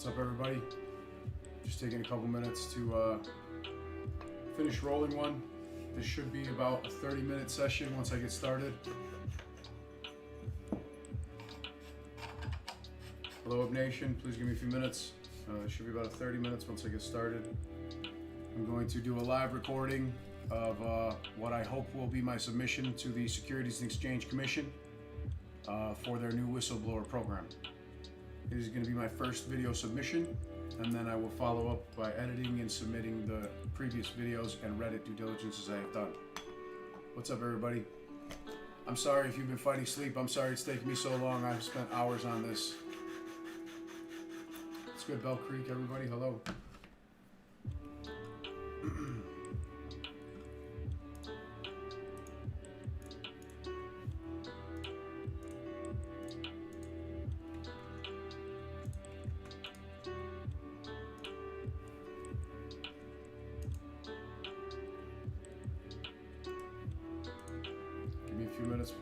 up, everybody? Just taking a couple minutes to finish rolling one. This should be about a 30-minute session once I get started. Hello, Up Nation. Please give me a few minutes. It should be about 30 minutes once I get started. I'm going to do a live recording of what I hope will be my submission to the Securities and Exchange Commission for their new whistleblower program. It is going to be my first video submission, and then I will follow up by editing and submitting the previous videos and Reddit due diligence as I have done. What's up, everybody? I'm sorry if you've been fighting sleep. I'm sorry it's taken me so long. I've spent hours on this. It's good, Bell Creek, everybody. Hello.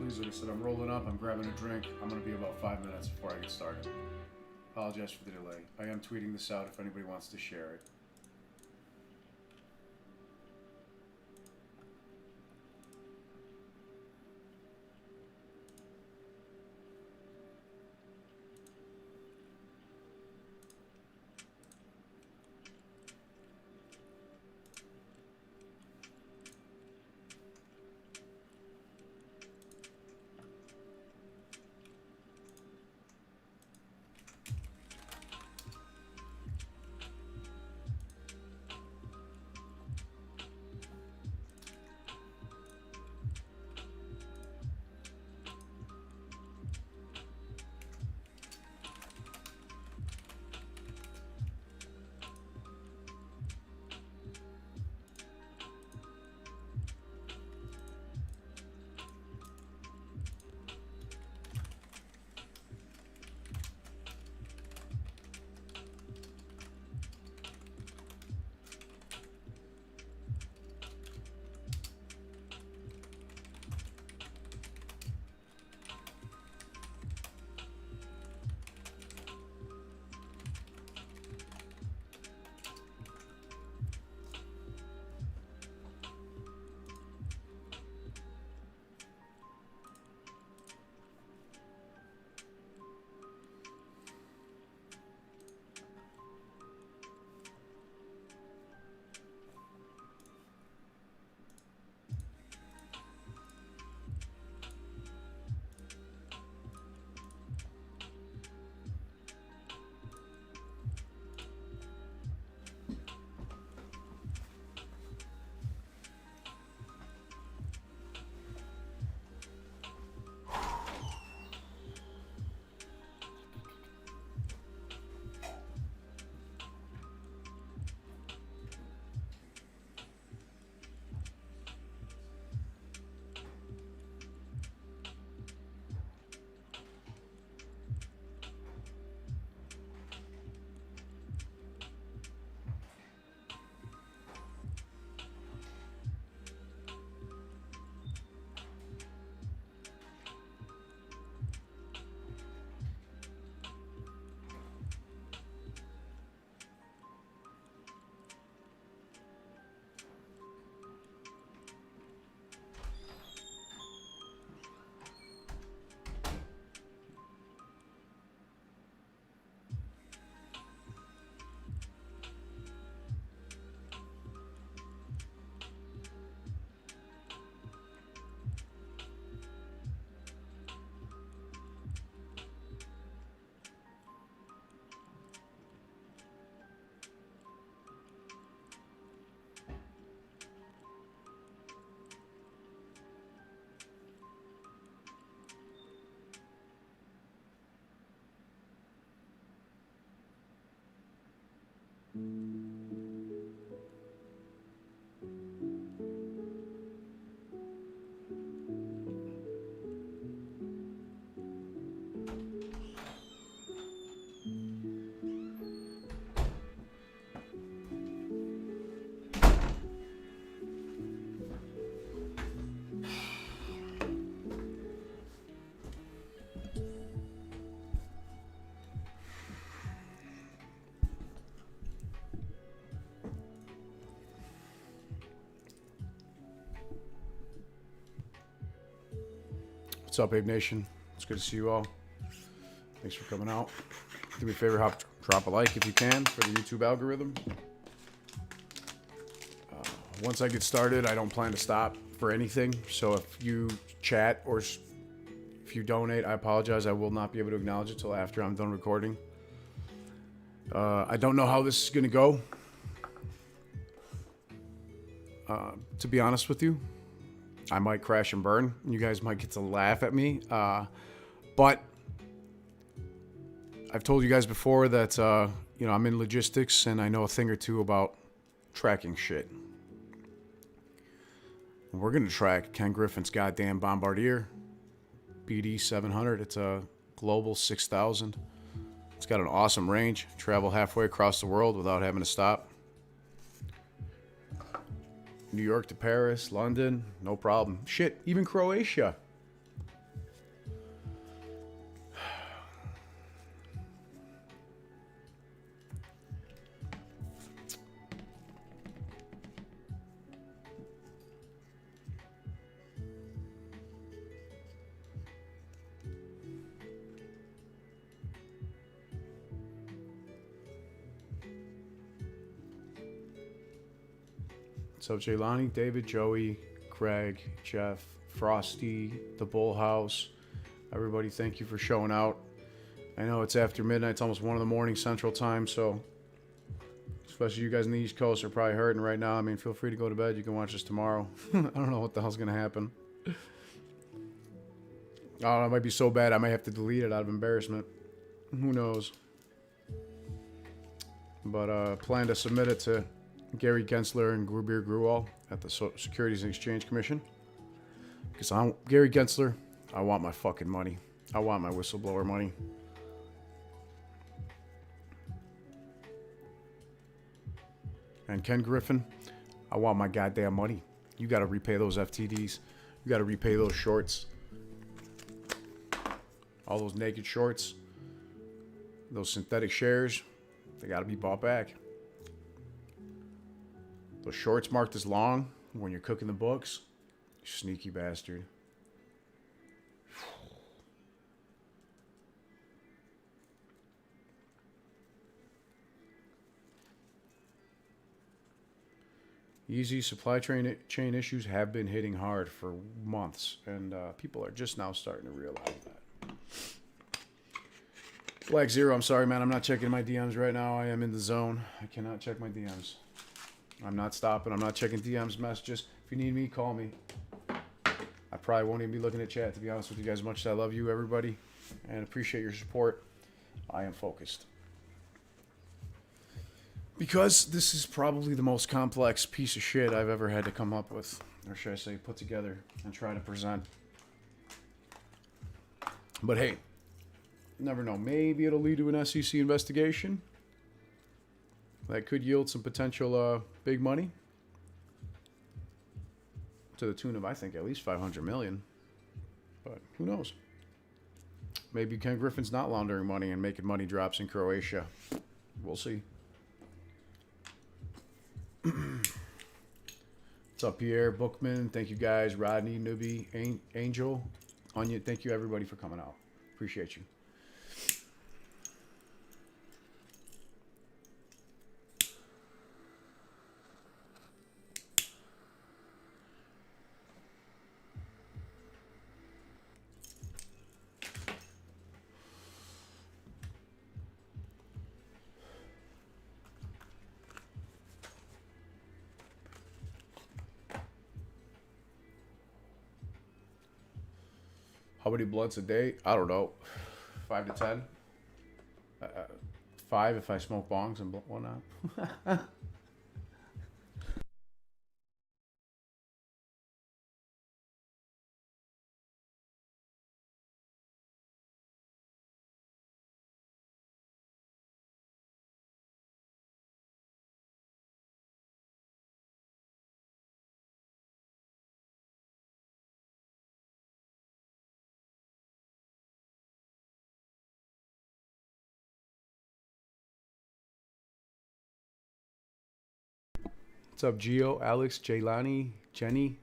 Please, like I said, I'm rolling up, I'm grabbing a drink. I'm going to be about 5 minutes before I get started. Apologize for the delay. I am tweeting this out if anybody wants to share it. What's up, Ape Nation? It's good to see you all. Thanks for coming out. Do me a favor, drop a like if you can for the YouTube algorithm. Once I get started, I don't plan to stop for anything. So if you chat or if you donate, I apologize. I will not be able to acknowledge it till after I'm done recording. I don't know how this is going to go. To be honest with you, I might crash and burn. You guys might get to laugh at me. But I've told you guys before that, I'm in logistics and I know a thing or two about tracking shit. And we're going to track Ken Griffin's goddamn Bombardier BD 700. It's a Global 6000. It's got an awesome range. Travel halfway across the world without having to stop. New York to Paris, London, no problem. Shit, even Croatia. So Jaylani, David, Joey, Craig, Jeff, Frosty, the Bull House, everybody, thank you for showing out. I know it's after midnight, it's almost 1 in the morning Central Time, so especially you guys in the East Coast are probably hurting right now. I mean, feel free to go to bed. You can watch this tomorrow. I don't know what the hell's going to happen. I don't know, it might be so bad I might have to delete it out of embarrassment. Who knows? But plan to submit it to Gary Gensler and Grubir Gruwal at the Securities and Exchange Commission. Because Gary Gensler, I want my fucking money. I want my whistleblower money. And Ken Griffin, I want my goddamn money. You got to repay those FTDs. You got to repay those shorts. All those naked shorts. Those synthetic shares. They got to be bought back. Those shorts marked as long when you're cooking the books. You sneaky bastard. Easy supply chain issues have been hitting hard for months, and people are just now starting to realize that. Black Zero, I'm sorry, man. I'm not checking my DMs right now. I am in the zone. I cannot check my DMs. I'm not stopping. I'm not checking DMs, messages. If you need me, call me. I probably won't even be looking at chat, to be honest with you guys. As much as I love you, everybody, and appreciate your support, I am focused. Because this is probably the most complex piece of shit I've ever had to come up with, or should I say put together and try to present. But hey, never know. Maybe it'll lead to an SEC investigation. That could yield some potential big money. To the tune of, I think, at least $500 million. But who knows? Maybe Ken Griffin's not laundering money and making money drops in Croatia. We'll see. What's up, Pierre, Bookman? Thank you guys. Rodney, Newbie, Angel, Onion. Thank you, everybody, for coming out. Appreciate you. How many blunts a day? I don't know. 5 to 10. 5 if I smoke bongs and whatnot. What's up, Gio, Alex, Jaylani, Jenny?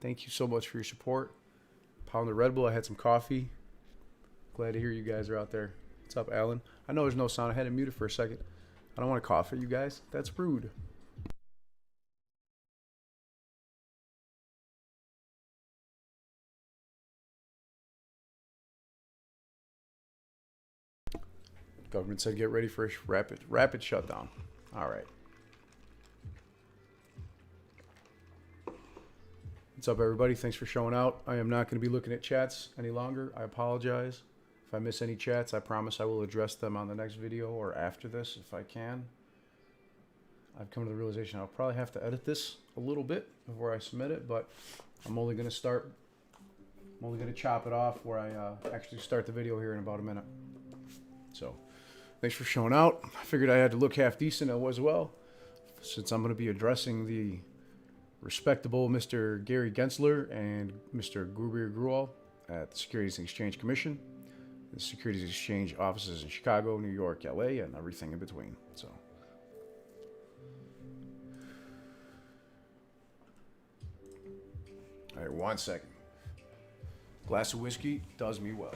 Thank you so much for your support. Pound of Red Bull. I had some coffee. Glad to hear you guys are out there. What's up, Alan? I know there's no sound. I had it muted for a second. I don't want to cough at you guys. That's rude. Government said get ready for a rapid shutdown. All right. What's up, everybody? Thanks for showing out. I am not going to be looking at chats any longer. I apologize. If I miss any chats, I promise I will address them on the next video or after this if I can. I've come to the realization I'll probably have to edit this a little bit before I submit it, but I'm only going to chop it off where I actually start the video here in about a minute. So, thanks for showing out. I figured I had to look half decent as well, since I'm going to be addressing the respectable Mr. Gary Gensler and Mr. Gruber at the Securities and Exchange Commission, the Securities Exchange offices in Chicago, New York, LA, and everything in between. So, all right, 1 second. Glass of whiskey does me well.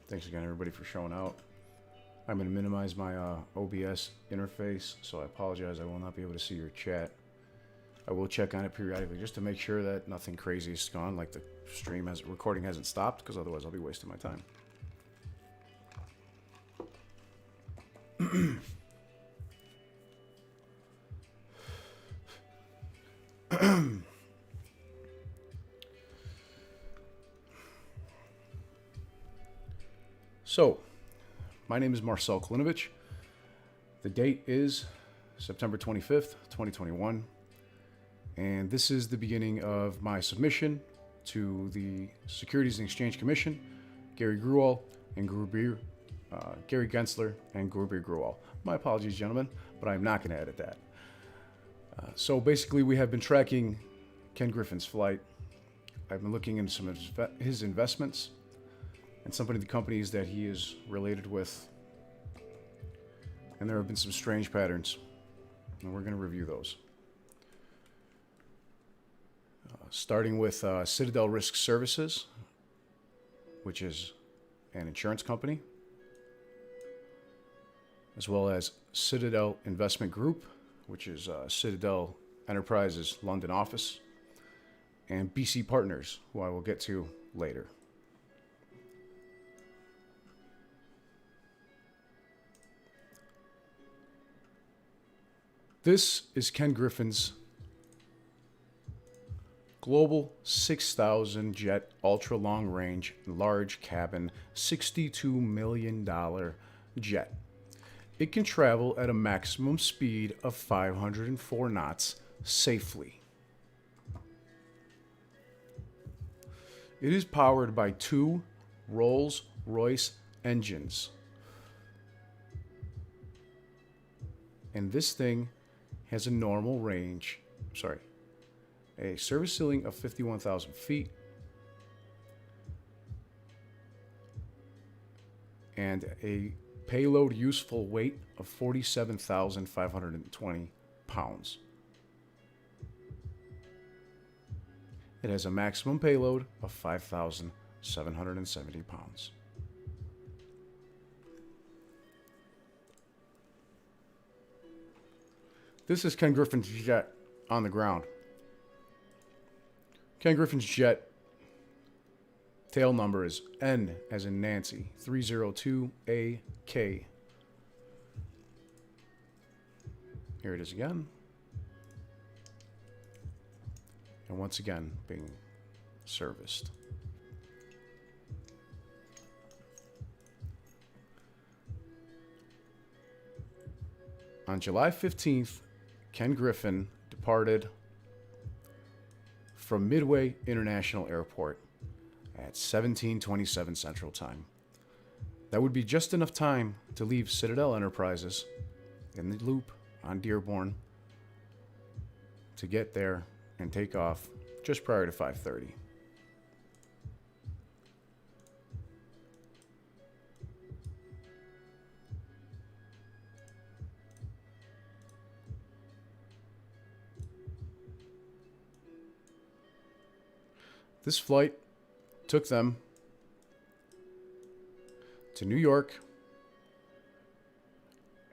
Thanks again, everybody, for showing out. I'm going to minimize my OBS interface, so I apologize. I will not be able to see your chat. I will check on it periodically just to make sure that nothing crazy is gone, like the recording hasn't stopped, because otherwise I'll be wasting my time. So, my name is Marcel Kalinovic. The date is September 25th, 2021. And this is the beginning of my submission to the Securities and Exchange Commission, Gary Gensler and Gruber. My apologies, gentlemen, but I'm not going to edit that. So basically, we have been tracking Ken Griffin's flight. I've been looking into some of his investments and some of the companies that he is related with. And there have been some strange patterns, and we're going to review those. Starting with Citadel Risk Services, which is an insurance company, as well as Citadel Investment Group, which is Citadel Enterprises London office, and BC Partners, who I will get to later. This is Ken Griffin's Global 6000 jet ultra long range large cabin $62 million jet. It can travel at a maximum speed of 504 knots safely. It is powered by 2 Rolls-Royce engines. And this thing has a normal range, a service ceiling of 51,000 feet, and a payload useful weight of 47,520 pounds. It has a maximum payload of 5,770 pounds. This is Ken Griffin's jet on the ground. Ken Griffin's jet tail number is N as in Nancy, 302AK. Here it is again. And once again, being serviced. On July 15th, Ken Griffin departed from Midway International Airport at 17:27 Central Time. That would be just enough time to leave Citadel Enterprises in the loop on Dearborn to get there and take off just prior to 5:30. This flight took them to New York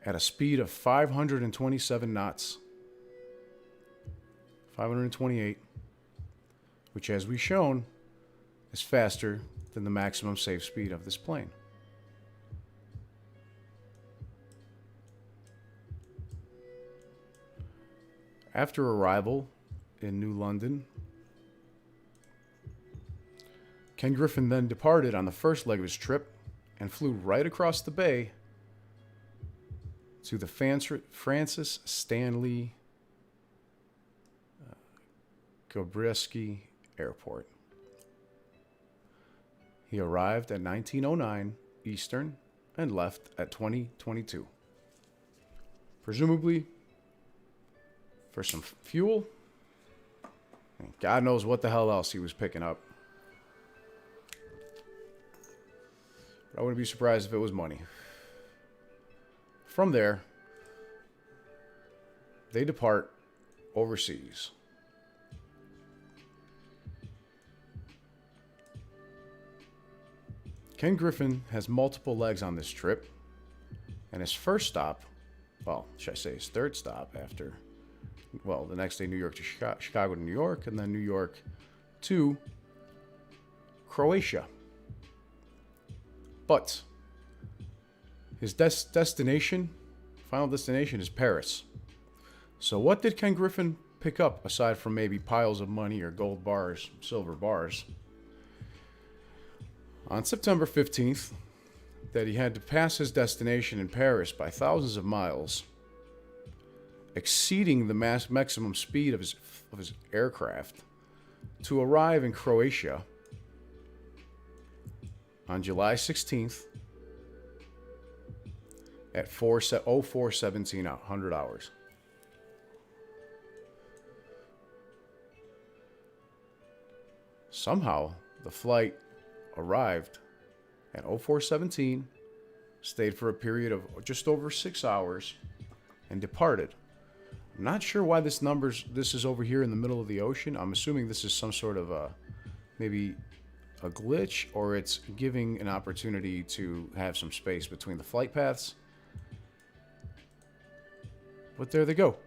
at a speed of 527 knots, 528, which, as we've shown, is faster than the maximum safe speed of this plane. After arrival in New London, Ken Griffin then departed on the first leg of his trip and flew right across the bay to the Francis Stanley Gobreski Airport. He arrived at 1909 Eastern and left at 2022. Presumably for some fuel. And God knows what the hell else he was picking up. I wouldn't be surprised if it was money. From there, they depart overseas. Ken Griffin has multiple legs on this trip, and his first stop, well, should I say his third stop after, well, the next day New York to Chicago to New York, and then New York to Croatia. But his destination, final destination, is Paris. So what did Ken Griffin pick up aside from maybe piles of money or gold bars, silver bars? On September 15th, that he had to pass his destination in Paris by thousands of miles, exceeding the maximum speed of his aircraft, to arrive in Croatia on July 16th at 04:17 hours. Somehow, the flight arrived at 04:17, stayed for a period of just over 6 hours, and departed. I'm not sure why this is over here in the middle of the ocean. I'm assuming this is some sort of maybe a glitch, or it's giving an opportunity to have some space between the flight paths. But there they go.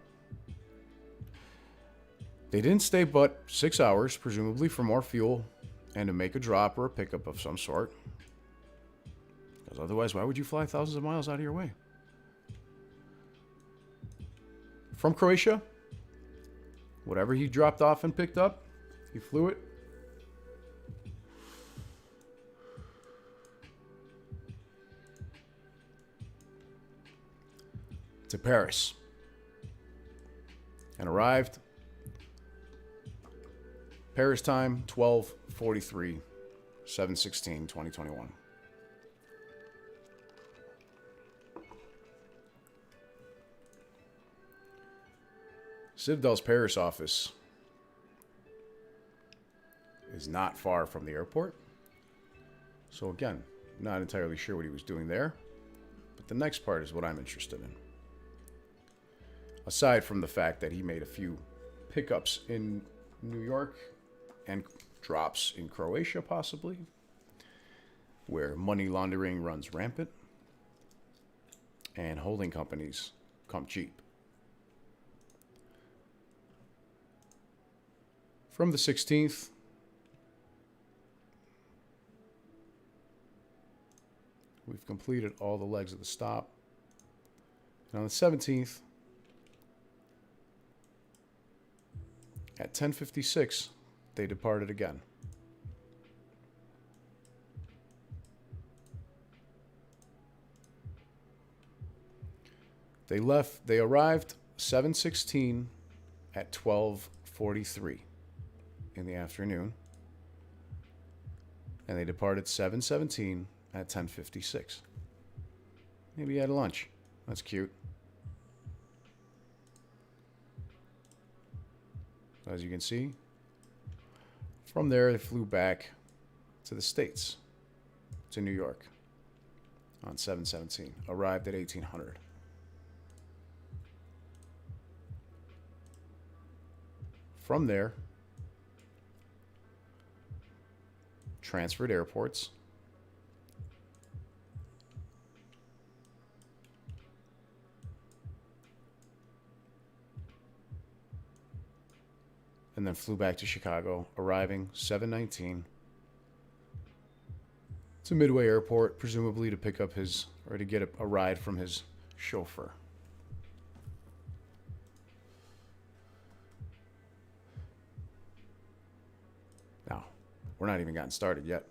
They didn't stay but 6 hours, presumably for more fuel and to make a drop or a pickup of some sort. Because otherwise, why would you fly thousands of miles out of your way? From Croatia, whatever he dropped off and picked up, he flew it to Paris and arrived Paris time 12:43, 7/16/2021. Citadel's Paris office is not far from the airport. So again, not entirely sure what he was doing there. But the next part is what I'm interested in. Aside from the fact that he made a few pickups in New York and drops in Croatia, possibly, where money laundering runs rampant and holding companies come cheap. From the 16th, we've completed all the legs of the stop. And on the 17th, at 10:56, they departed again. They arrived 7:16 at 12:43 in the afternoon. And they departed 7:17 at 10:56. Maybe he had lunch. That's cute. As you can see, from there they flew back to the States, to New York on 7/17. Arrived at 1800. From there, transferred airports. And then flew back to Chicago, arriving 7:19 to Midway Airport, presumably to pick up his, or to get a ride from his chauffeur. Now, we're not even gotten started yet.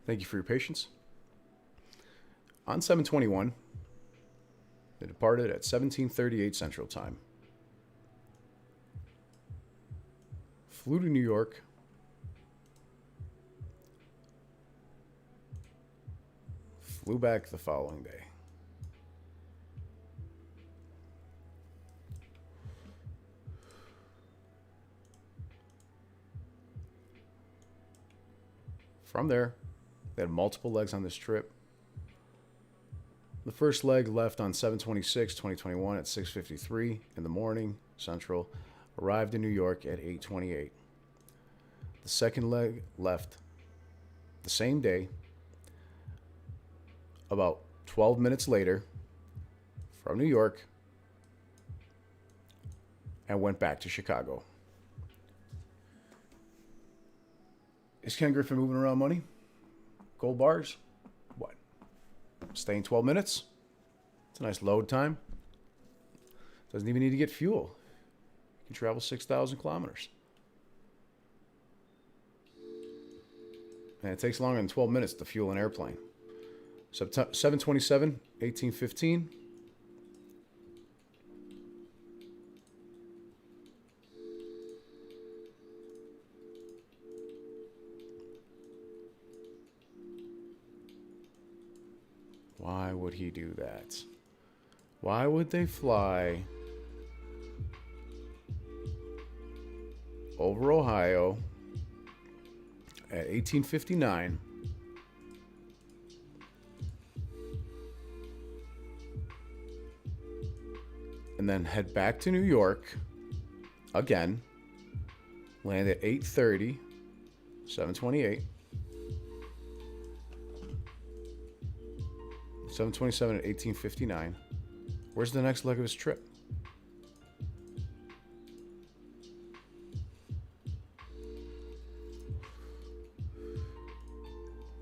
Thank you for your patience. On 7/21, they departed at 17:38 Central Time. Flew to New York. Flew back the following day. From there, they had multiple legs on this trip. The first leg left on 7/26/2021 at 6:53 in the morning, Central. Arrived in New York at 8:28. The second leg left the same day, about 12 minutes later, from New York, and went back to Chicago. Is Ken Griffin moving around money? Gold bars? What? Staying 12 minutes? It's a nice load time. Doesn't even need to get fuel. You can travel 6,000 kilometers. And it takes longer than 12 minutes to fuel an airplane. 7/27, 18:15. Why would he do that? Why would they fly over Ohio at 18:59 and then head back to New York again, land at 8:30, 7:28, 7:27 at 18:59. Where's the next leg of his trip?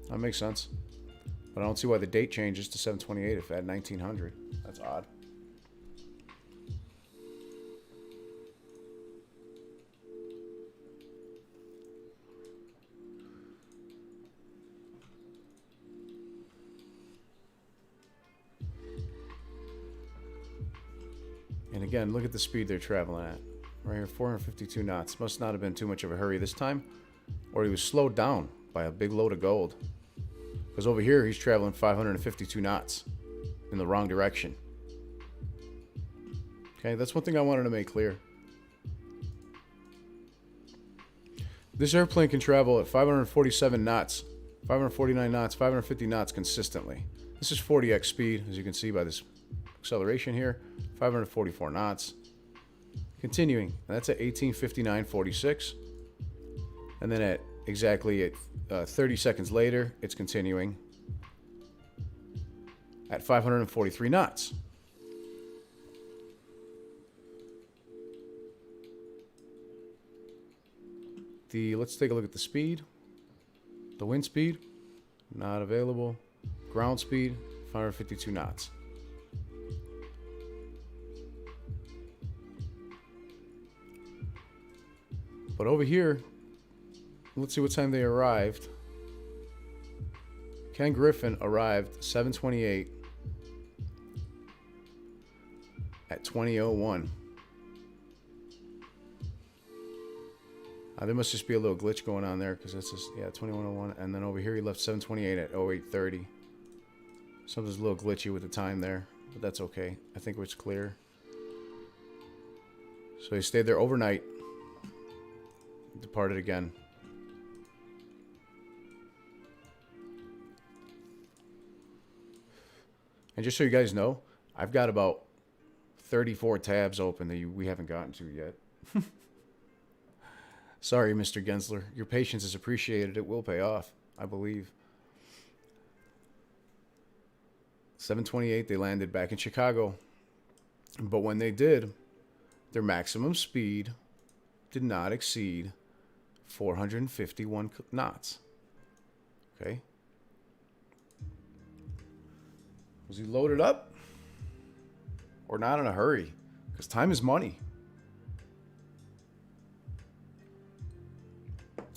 That makes sense. But I don't see why the date changes to 7/28 if at 1900. That's odd. And again, look at the speed they're traveling at. Right here, 452 knots. Must not have been too much of a hurry this time. Or he was slowed down by a big load of gold. Because over here, he's traveling 552 knots. in the wrong direction. Okay, that's one thing I wanted to make clear. This airplane can travel at 547 knots, 549 knots, 550 knots consistently. This is 40x speed, as you can see by this acceleration here, 544 knots. Continuing, and that's at 18:59.46. And then at exactly 30 seconds later, it's continuing at 543 knots. Let's take a look at the speed. The wind speed, not available. Ground speed, 552 knots. But over here, let's see what time they arrived. Ken Griffin arrived 7:28 at 20:01. There must just be a little glitch going on there because that's just, yeah, 21:01. And then over here he left 7:28 at 08:30. Something's a little glitchy with the time there, but that's okay. I think it's clear. So he stayed there overnight. Departed again. And just so you guys know, I've got about 34 tabs open that we haven't gotten to yet. Sorry, Mr. Gensler. Your patience is appreciated. It will pay off, I believe. 7:28, they landed back in Chicago. But when they did, their maximum speed did not exceed 451 knots. Okay. Was he loaded up? Or not in a hurry? Because time is money.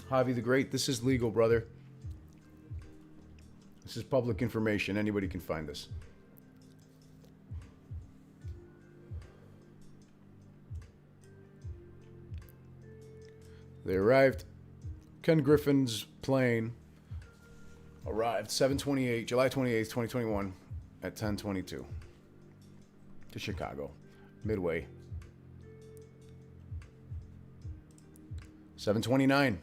Javi the Great, this is legal, brother. This is public information. Anybody can find this. They arrived. Ken Griffin's plane arrived 7:28, July 28th, 2021 at 10:22 to Chicago, Midway. 7:29.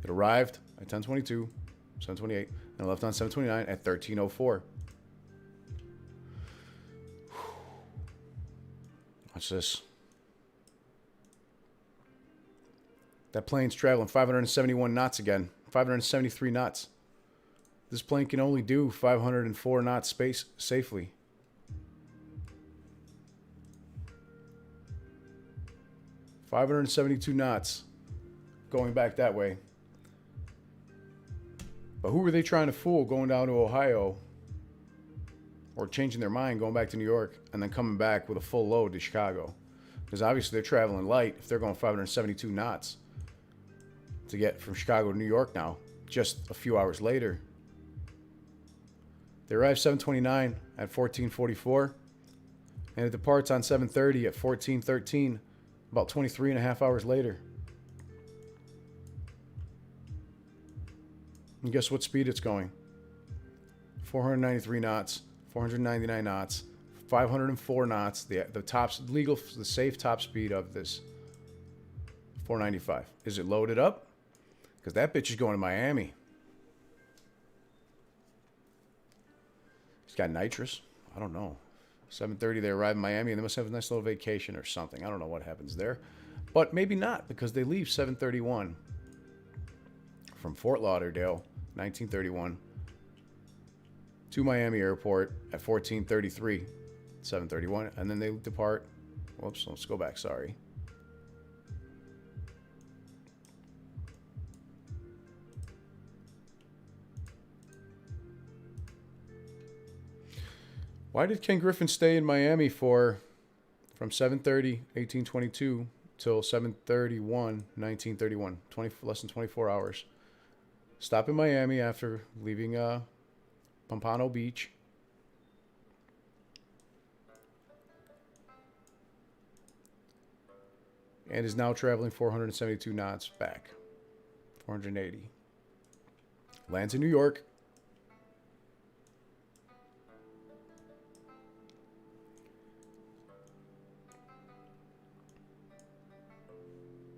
It arrived at 10:22, 7:28, and it left on 7:29 at 13:04. Watch this. That plane's traveling 571 knots again. 573 knots. This plane can only do 504 knots space safely. $572 knots going back that way. But who were they trying to fool going down to Ohio or changing their mind going back to New York and then coming back with a full load to Chicago? Because obviously they're traveling light if they're going 572 knots to get from Chicago to New York now, just a few hours later. They arrived 7:29 at 14:44, and it departs on 7:30 at 14:13, about 23 and a half hours later. And guess what speed it's going? 493 knots, 499 knots, 504 knots. The safe top speed of this 495. Is it loaded up? Because that bitch is going to Miami. He's got nitrous. I don't know. 7:30 they arrive in Miami and they must have a nice little vacation or something. I don't know what happens there. But maybe not, because they leave 7:31 from Fort Lauderdale, 1931, to Miami Airport at 14:33, 7:31, and then they depart. Whoops, let's go back, sorry. Why did Ken Griffin stay in Miami from 7:30, 1822 till 7:31, 1931, less than 24 hours? Stop in Miami after leaving Pompano Beach. And is now traveling 472 knots back. 480. Lands in New York.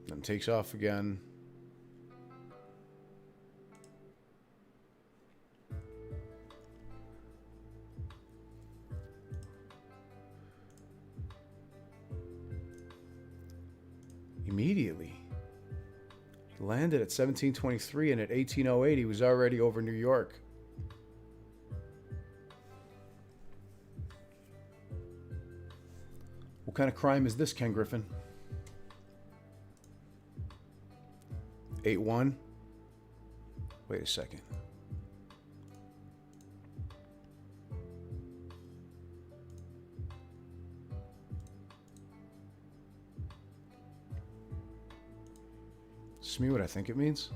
Then takes off again. Immediately. He landed at 1723 and at 1808 he was already over New York. What kind of crime is this, Ken Griffin? 8-1. Wait a second. Is this me what I think it means?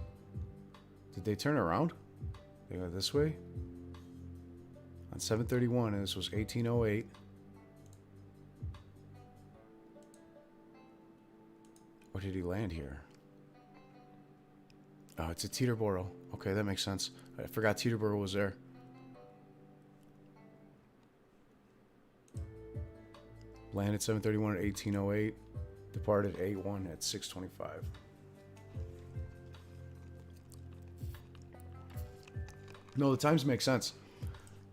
Did they turn around? They go this way? On 7/31, and this was 1808. Or did he land here? Oh, it's a Teterboro. Okay, that makes sense. I forgot Teterboro was there. Landed 7/31 at 1808. Departed 8-1 at 6:25. No, the times make sense.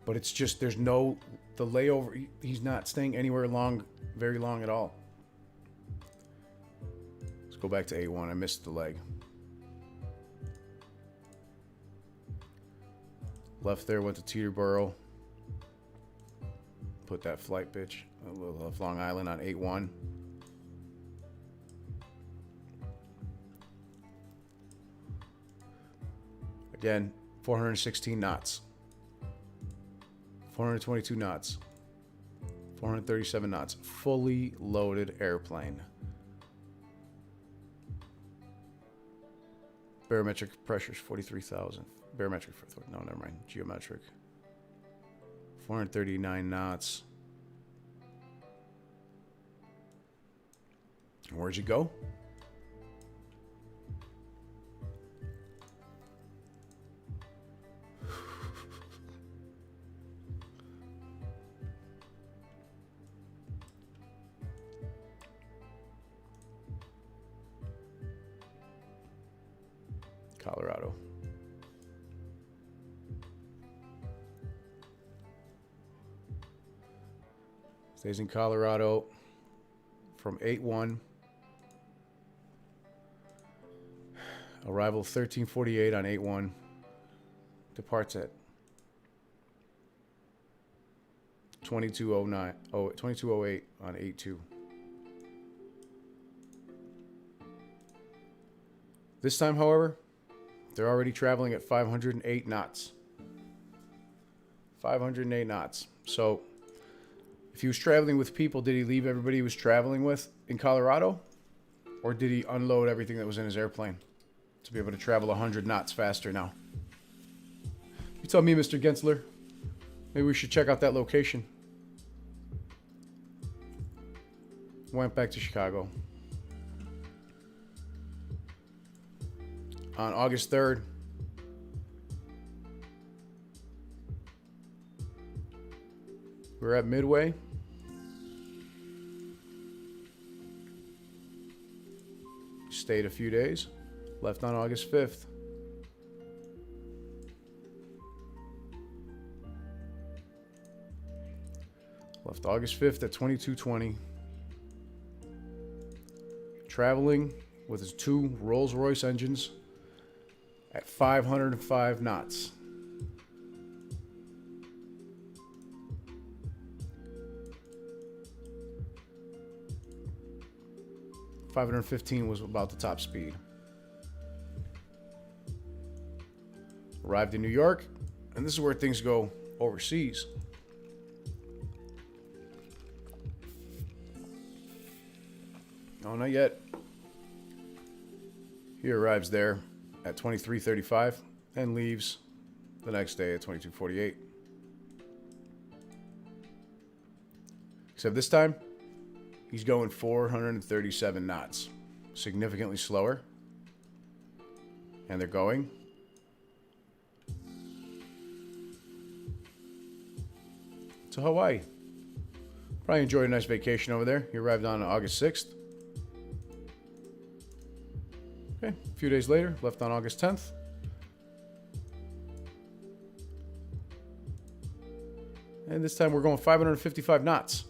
But it's just, there's no, the layover, he's not staying anywhere long, very long at all. Let's go back to 8-1. I missed the leg. Left there, went to Teterboro. Put that flight pitch. Left Long Island on 8-1. Again, 416 knots. 422 knots. 437 knots. Fully loaded airplane. Barometric pressure is 43,000. Barometric, no, never mind. Geometric. 439 knots. Where'd you go? Colorado. Stays in Colorado from 8-1. Arrival 13:48 on 8-1. Departs at 22:09. 22:08 on 8-2. This time, however, they're already traveling at 508 knots. 508 knots. So, if he was traveling with people, did he leave everybody he was traveling with in Colorado? Or did he unload everything that was in his airplane to be able to travel 100 knots faster now? You tell me, Mr. Gensler. Maybe we should check out that location. Went back to Chicago. On August 3rd, we're at Midway. Stayed a few days. Left on August 5th. Left August 5th at 22:20. Traveling with his two Rolls-Royce engines at 505 knots. .515 was about the top speed. Arrived in New York, and this is where things go overseas. No, not yet. He arrives there at 23:35 and leaves the next day at 22:48. Except this time, he's going 437 knots, significantly slower. And they're going to Hawaii. Probably enjoyed a nice vacation over there. He arrived on August 6th. Okay, a few days later, left on August 10th. And this time we're going 555 knots.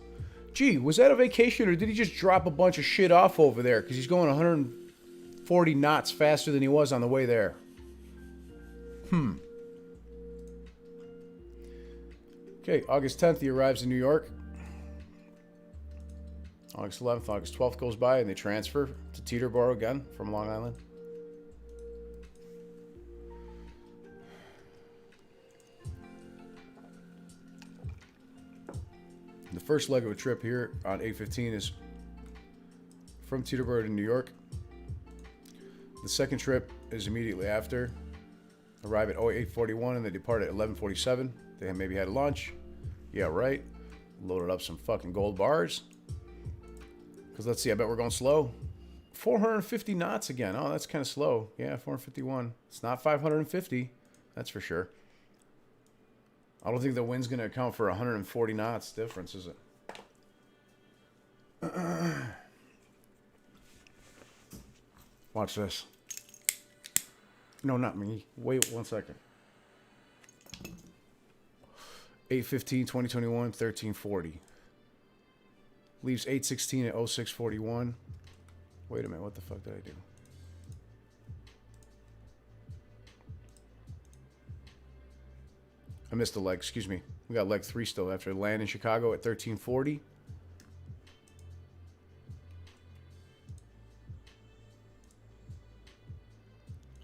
Gee, was that a vacation or did he just drop a bunch of shit off over there? Because he's going 140 knots faster than he was on the way there. Okay, August 10th, he arrives in New York. August 11th, August 12th goes by and they transfer to Teterboro again from Long Island. The first leg of a trip here on 8/15 is from Teterboro to New York. The second trip is immediately after. Arrive at 08:41 and they depart at 11:47. They maybe had lunch. Yeah, right. Loaded up some fucking gold bars. Because let's see, I bet we're going slow. 450 knots again. Oh, that's kind of slow. Yeah, 451. It's not 550. That's for sure. I don't think the wind's going to account for 140 knots difference, is it? Watch this. No, not me. Wait 1 second. 8/15, 2021, 1340. Leaves 8/16 at 06:41. Wait a minute, what the fuck did I do? I missed a leg, excuse me. We got leg 3 still after land in Chicago at 1340.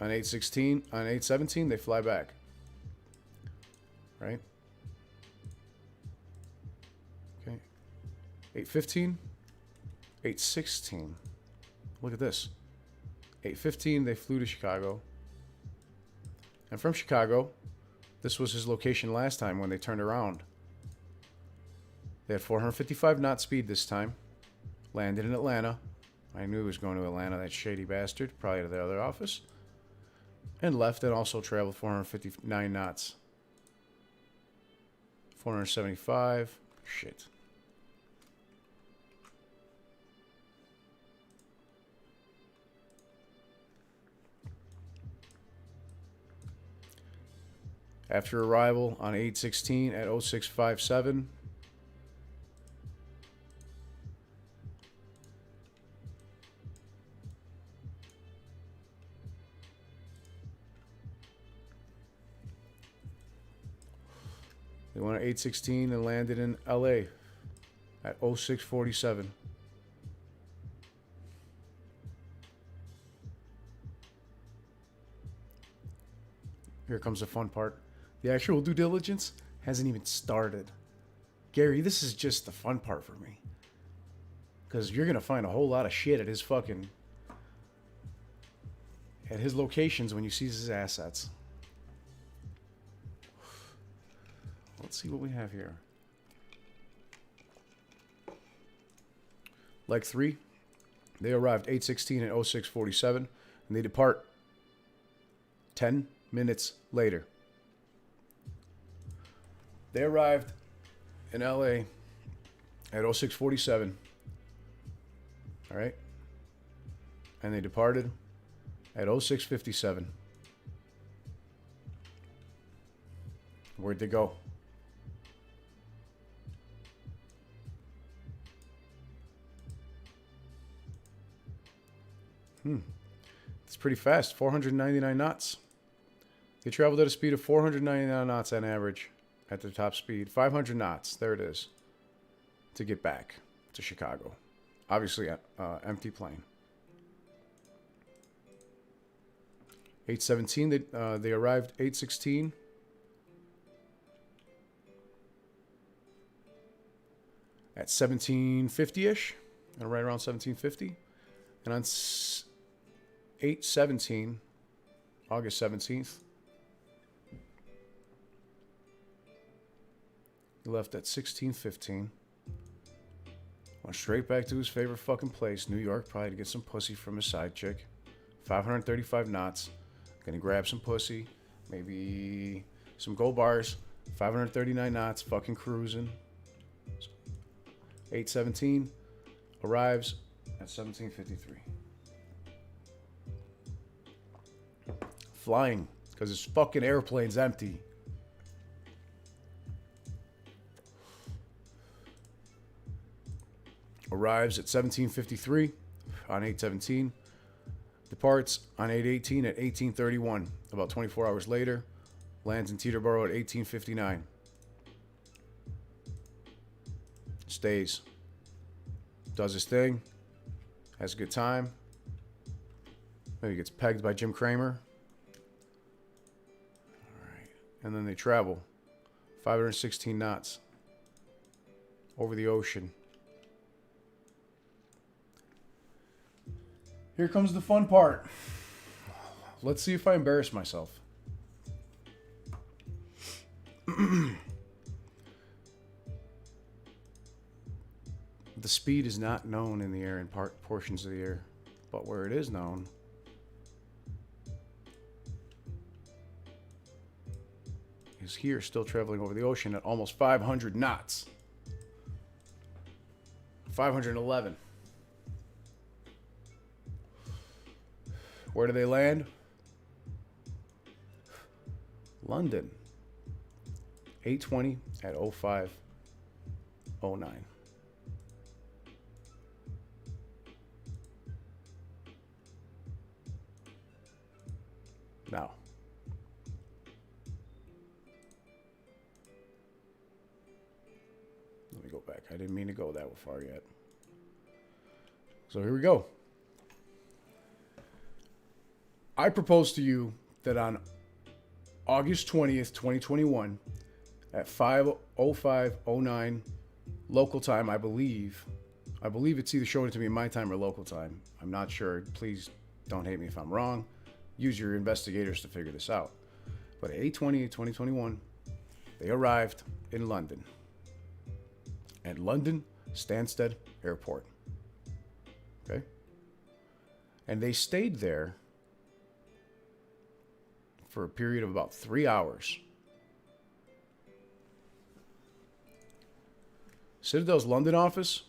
On 8/16, on 8/17, they fly back. Right? Okay. 8/15, 8/16. Look at this. 8/15, they flew to Chicago. And from Chicago, this was his location last time when they turned around. They had 455 knot speed this time. Landed in Atlanta. I knew he was going to Atlanta, that shady bastard. Probably to the other office. And left and also traveled 459 knots. 475. Shit. After arrival on 8/16 at 06:57. They went at 8/16 and landed in LA at 06:47. Here comes the fun part. The actual due diligence hasn't even started. Gary, this is just the fun part for me. Because you're going to find a whole lot of shit at his fucking... at his locations when you seize his assets. Let's see what we have here. Leg 3. They arrived 8/16 at 06:47. And they depart 10 minutes later. They arrived in LA at 06:47. All right. And they departed at 06:57. Where'd they go? It's pretty fast. 499 knots. They traveled at a speed of 499 knots on average at their top speed. 500 knots. There it is. To get back to Chicago. Obviously, empty plane. 8/17. They arrived 8/16. At 1750-ish. And right around 1750. And on 8/17, August 17th, he left at 16:15. Went straight back to his favorite fucking place, New York, probably to get some pussy from his side chick. 535 knots. Gonna grab some pussy. Maybe some gold bars. 539 knots. Fucking cruising. 8/17. Arrives at 17:53. flying because his fucking airplane's empty. Arrives at 17:53 on 8/17. Departs on 8/18 at 18:31. About 24 hours later, lands in Teterboro at 18:59. Stays. Does his thing. Has a good time. Maybe gets pegged by Jim Cramer. All right. And then they travel 516 knots over the ocean. Here comes the fun part. Let's see if I embarrass myself. The speed is not known in the air in portions of the air, but where it is known is here, still traveling over the ocean at almost 500 knots. 511. Where do they land? London. 8:20 at 05:09. Now, let me go back. I didn't mean to go that far yet. So here we go. I propose to you that on August 20th, 2021, at 5:05:09 local time, I believe it's either showing it to me in my time or local time. I'm not sure. Please don't hate me if I'm wrong. Use your investigators to figure this out. But at 8/20/2021, they arrived in London. At London Stansted Airport. Okay? And they stayed there for a period of about 3 hours. Citadel's London office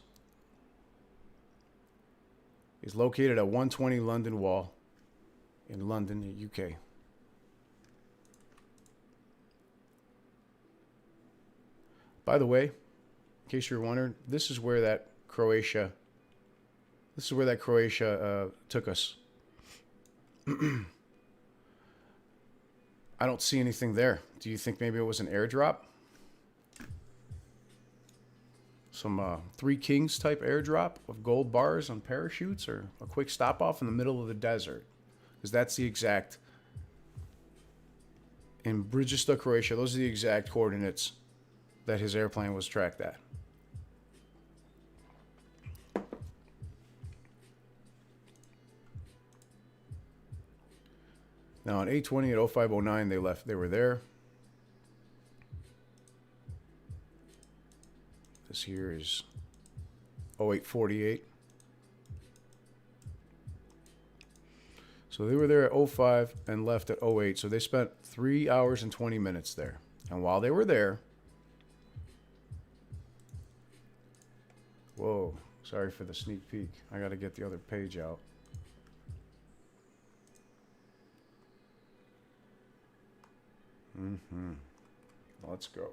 is located at 120 London Wall in London, UK. By the way, in case you're wondering, this is where that Croatia took us. I don't see anything there. Do you think maybe it was an airdrop? Some Three Kings type airdrop of gold bars on parachutes, or a quick stop off in the middle of the desert? Because that's the exact, in Bridgesta, Croatia, those are the exact coordinates that his airplane was tracked at. Now on 8:20 at 05:09 they left. They were there. This here is 08:48. So they were there at 05 and left at 08. So they spent 3 hours and 20 minutes there. And while they were there, whoa, sorry for the sneak peek. I got to get the other page out. Let's go.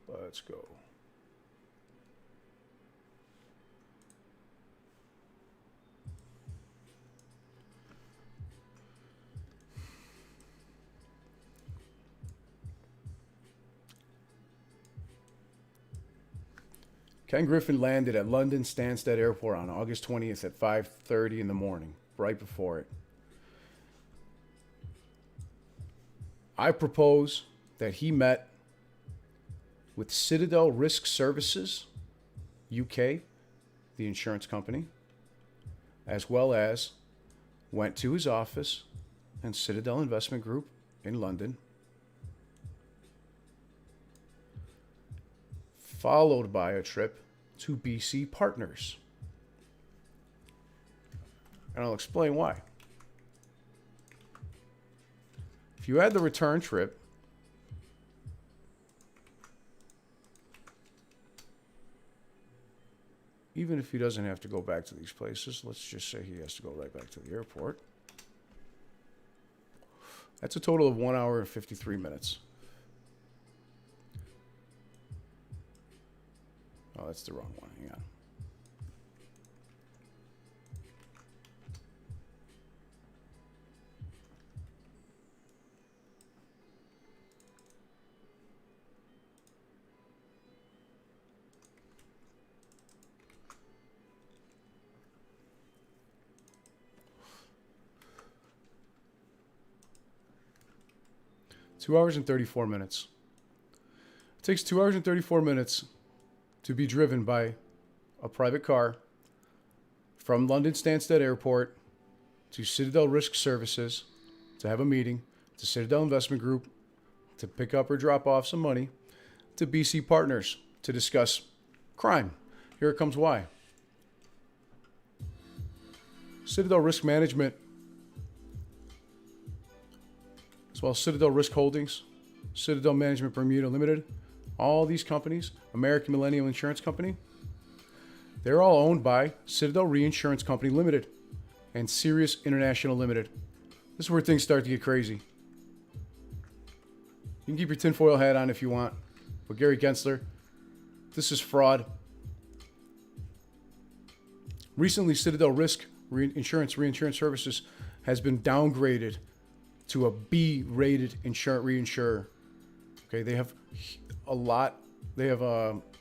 Let's go. Ken Griffin landed at London Stansted Airport on August 20th at 5:30 in the morning, right before it. I propose that he met with Citadel Risk Services, UK, the insurance company, as well as went to his office in Citadel Investment Group in London, followed by a trip to BC Partners. And I'll explain why. If you add the return trip, even if he doesn't have to go back to these places, let's just say he has to go right back to the airport. That's a total of 1 hour and 53 minutes. Oh, that's the wrong one. Hang on. Two hours and 34 minutes. It takes 2 hours and 34 minutes to be driven by a private car from London Stansted Airport to Citadel Risk Services to have a meeting, to Citadel Investment Group to pick up or drop off some money, to BC Partners to discuss crime. Here comes why. Citadel Risk Management, as well as Citadel Risk Holdings, Citadel Management Bermuda Limited, all these companies, American Millennium Insurance Company, they're all owned by Citadel Reinsurance Company Limited and Sirius International Limited. This is where things start to get crazy. You can keep your tinfoil hat on if you want, but Gary Gensler, this is fraud. Recently, Citadel Risk Reinsurance Services has been downgraded to a B-rated reinsurer. Okay, they have a lot. They're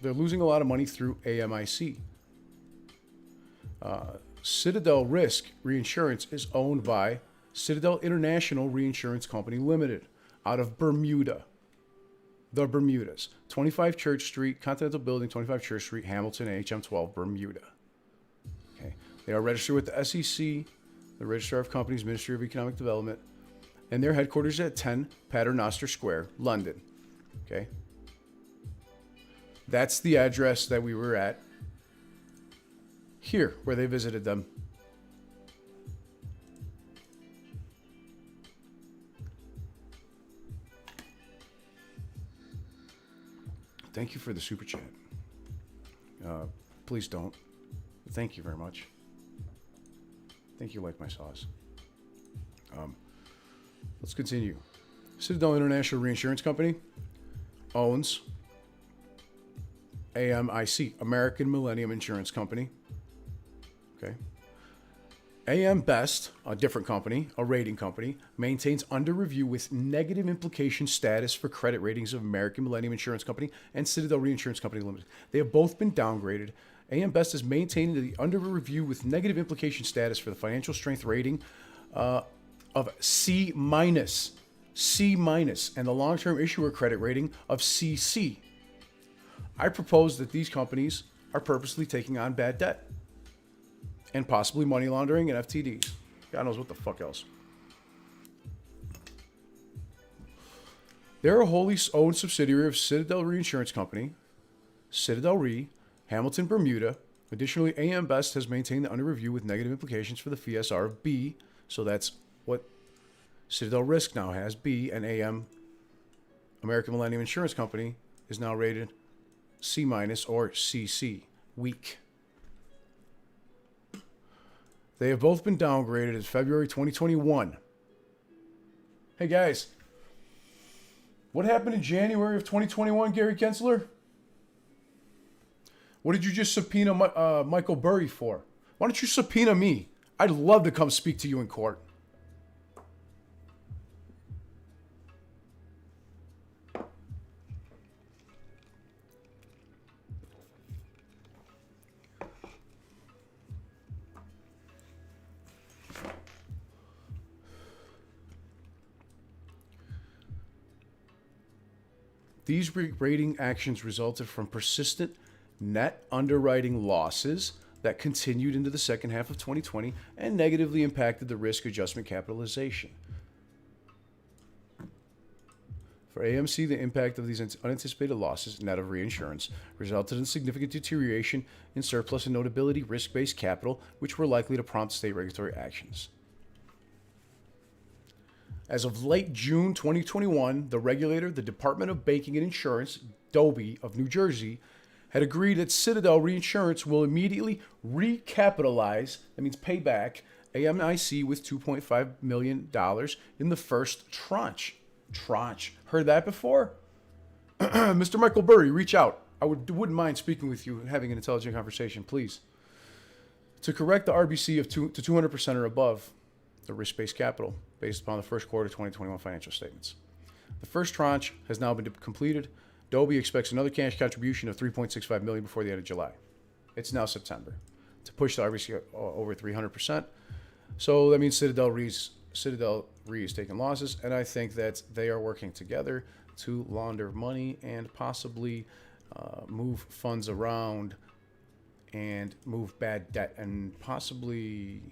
losing a lot of money through AMIC. Citadel Risk Reinsurance is owned by Citadel International Reinsurance Company Limited out of Bermuda. The Bermudas. 25 Church Street, Continental Building, 25 Church Street, Hamilton, HM12, Bermuda. Okay. They are registered with the SEC, the Registrar of Companies, Ministry of Economic Development, and their headquarters at 10 Paternoster Square, London. Okay. That's the address that we were at here, where they visited them. Thank you for the super chat. Please don't. Thank you very much. Thank you, like my sauce. Let's continue. Citadel International Reinsurance Company owns AMIC, American Millennium Insurance Company. Okay. AM Best, a different company, a rating company, maintains under review with negative implication status for credit ratings of American Millennium Insurance Company and Citadel Reinsurance Company Limited. They have both been downgraded. AM Best is maintaining the under review with negative implication status for the financial strength rating of C-, C-, and the long-term issuer credit rating of CC. I propose that these companies are purposely taking on bad debt and possibly money laundering and FTDs. God knows what the fuck else. They're a wholly owned subsidiary of Citadel Reinsurance Company, Citadel Re, Hamilton, Bermuda. Additionally, AM Best has maintained the under review with negative implications for the FSR of B, so that's what Citadel Risk now has, B, and AM, American Millennium Insurance Company, is now rated C- or CC, weak. They have both been downgraded as February 2021. Hey guys, what happened in January of 2021, Gary Gensler? What did you just subpoena Michael Burry for? Why don't you subpoena me? I'd love to come speak to you in court. These rating actions resulted from persistent net underwriting losses that continued into the second half of 2020 and negatively impacted the risk adjustment capitalization. For AMC, the impact of these unanticipated losses, net of reinsurance, resulted in significant deterioration in surplus and notability risk-based capital, which were likely to prompt state regulatory actions. As of late June 2021, the regulator, the Department of Banking and Insurance, DOBI of New Jersey, had agreed that Citadel Reinsurance will immediately recapitalize, that means pay back, AMIC with $2.5 million in the first tranche. Heard that before? Mr. Michael Burry, reach out. I wouldn't mind speaking with you and having an intelligent conversation, please. To correct the RBC of to 200% or above the risk-based capital based upon the first quarter 2021 financial statements. The first tranche has now been completed. Dobie expects another cash contribution of $3.65 million before the end of July. It's now September to push the RBC over 300%. So that means Citadel Re is taking losses, and I think that they are working together to launder money and possibly move funds around and move bad debt and possibly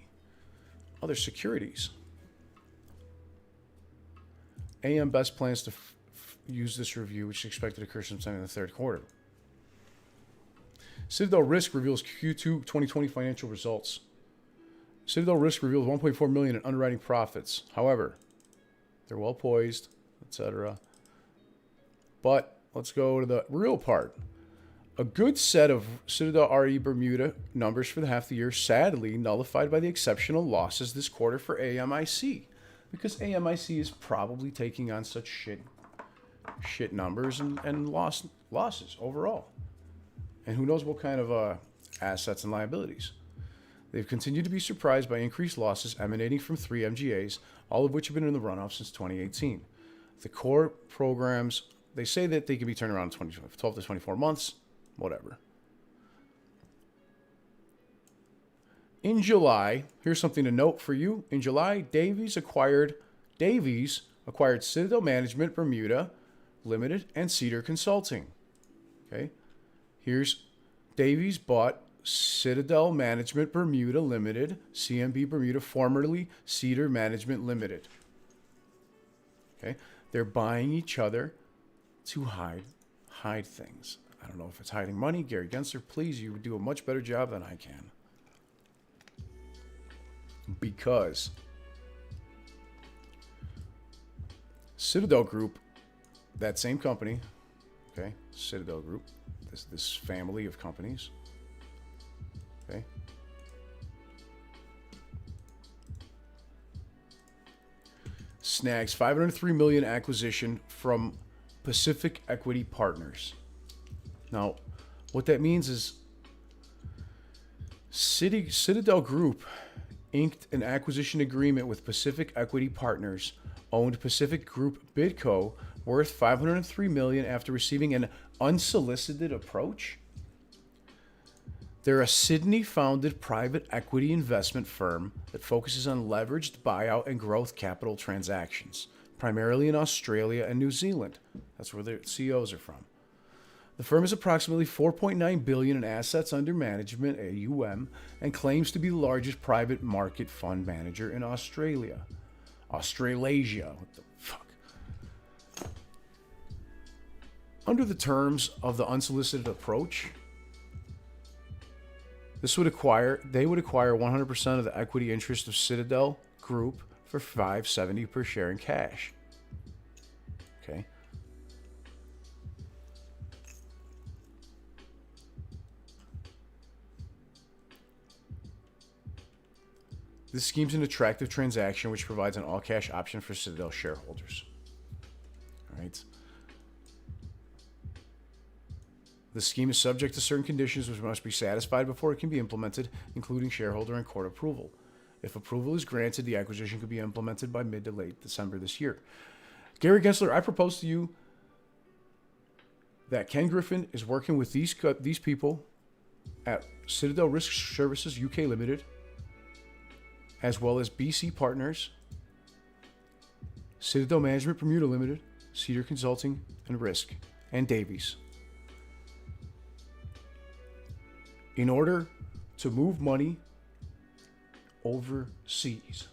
other securities. AM Best plans to use this review, which is expected to occur sometime in the third quarter. Citadel Risk reveals Q2 2020 financial results. Citadel Risk reveals $1.4 million in underwriting profits. However, they're well poised, etc. But let's go to the real part. A good set of Citadel RE Bermuda numbers for the half of the year, sadly nullified by the exceptional losses this quarter for AMIC, because AMIC is probably taking on such shit numbers and losses overall. And who knows what kind of assets and liabilities. They've continued to be surprised by increased losses emanating from 3 MGAs, all of which have been in the runoff since 2018. The core programs, they say that they can be turned around in 12 to 24 months, whatever. In July, here's something to note for you. In July, Davies acquired Citadel Management Bermuda Limited and Cedar Consulting. Okay, here's Davies bought Citadel Management Bermuda Limited, CMB Bermuda, formerly Cedar Management Limited. Okay, they're buying each other to hide things. I don't know if it's hiding money. Gary Gensler, please, you would do a much better job than I can. Because Citadel Group, that same company, okay, Citadel Group, this family of companies, okay, snags $503 million acquisition from Pacific Equity Partners. Now, what that means is Citadel Group inked an acquisition agreement with Pacific Equity Partners, owned Pacific Group Bidco, worth $503 million after receiving an unsolicited approach. They're a Sydney-founded private equity investment firm that focuses on leveraged buyout and growth capital transactions, primarily in Australia and New Zealand. That's where their CEOs are from. The firm has approximately $4.9 billion in assets under management, AUM, and claims to be the largest private market fund manager in Australia. Australasia. What the fuck? Under the terms of the unsolicited approach, they would acquire 100% of the equity interest of Citadel Group for $5.70 per share in cash. Okay. This scheme's an attractive transaction which provides an all-cash option for Citadel shareholders. All right. The scheme is subject to certain conditions which must be satisfied before it can be implemented, including shareholder and court approval. If approval is granted, the acquisition could be implemented by mid to late December this year. Gary Gensler, I propose to you that Ken Griffin is working with these people at Citadel Risk Services UK Limited, as well as BC Partners, Citadel Management Bermuda Limited, Cedar Consulting and Risk, and Davies, in order to move money overseas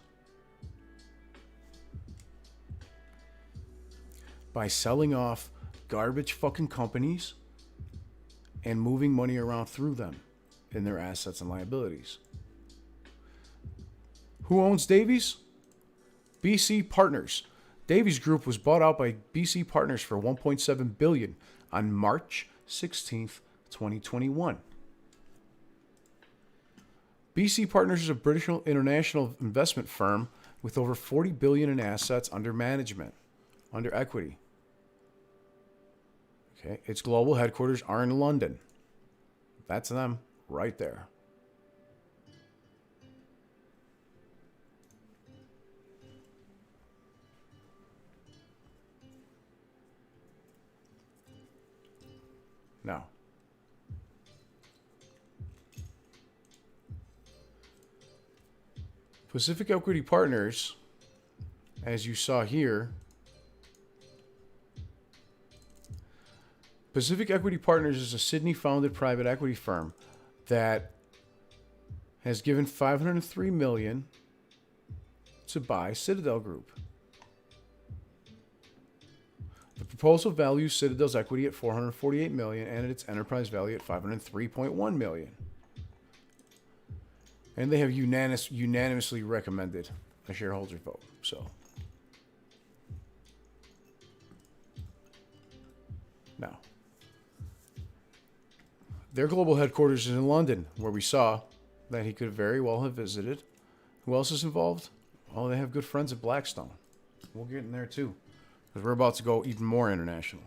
by selling off garbage fucking companies and moving money around through them in their assets and liabilities. Who owns Davies? BC Partners. Davies Group was bought out by BC Partners for $1.7 billion on March 16th, 2021. BC Partners is a British international investment firm with over $40 billion in assets under management, under equity. Okay, its global headquarters are in London. That's them right there. Now, Pacific Equity Partners, as you saw here, Pacific Equity Partners is a Sydney-founded private equity firm that has given $503 million to buy Citadel Group. The proposal values Citadel's equity at $448 million and its enterprise value at $503.1 million. And they have unanimously recommended a shareholder vote. So now, their global headquarters is in London, where we saw that he could very well have visited. Who else is involved? Oh, they have good friends at Blackstone. We'll get in there too, because we're about to go even more international.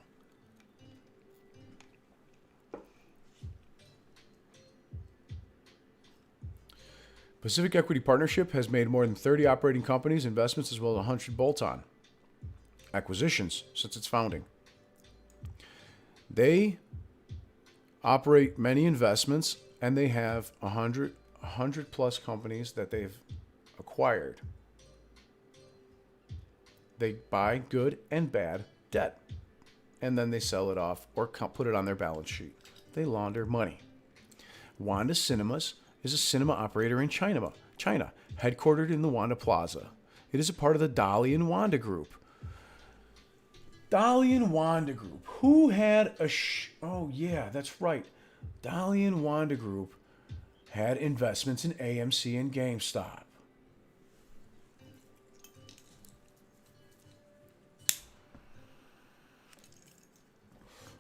Pacific Equity Partnership has made more than 30 operating companies, investments, as well as 100 bolt-on acquisitions since its founding. They operate many investments, and they have 100 plus companies that they've acquired. They buy good and bad debt, and then they sell it off or put it on their balance sheet. They launder money. Wanda Cinemas is a cinema operator in China, headquartered in the Wanda Plaza. It is a part of the Dalian Wanda Group. Dalian Wanda Group. Who had a... oh, yeah, that's right. Dalian Wanda Group had investments in AMC and GameStop.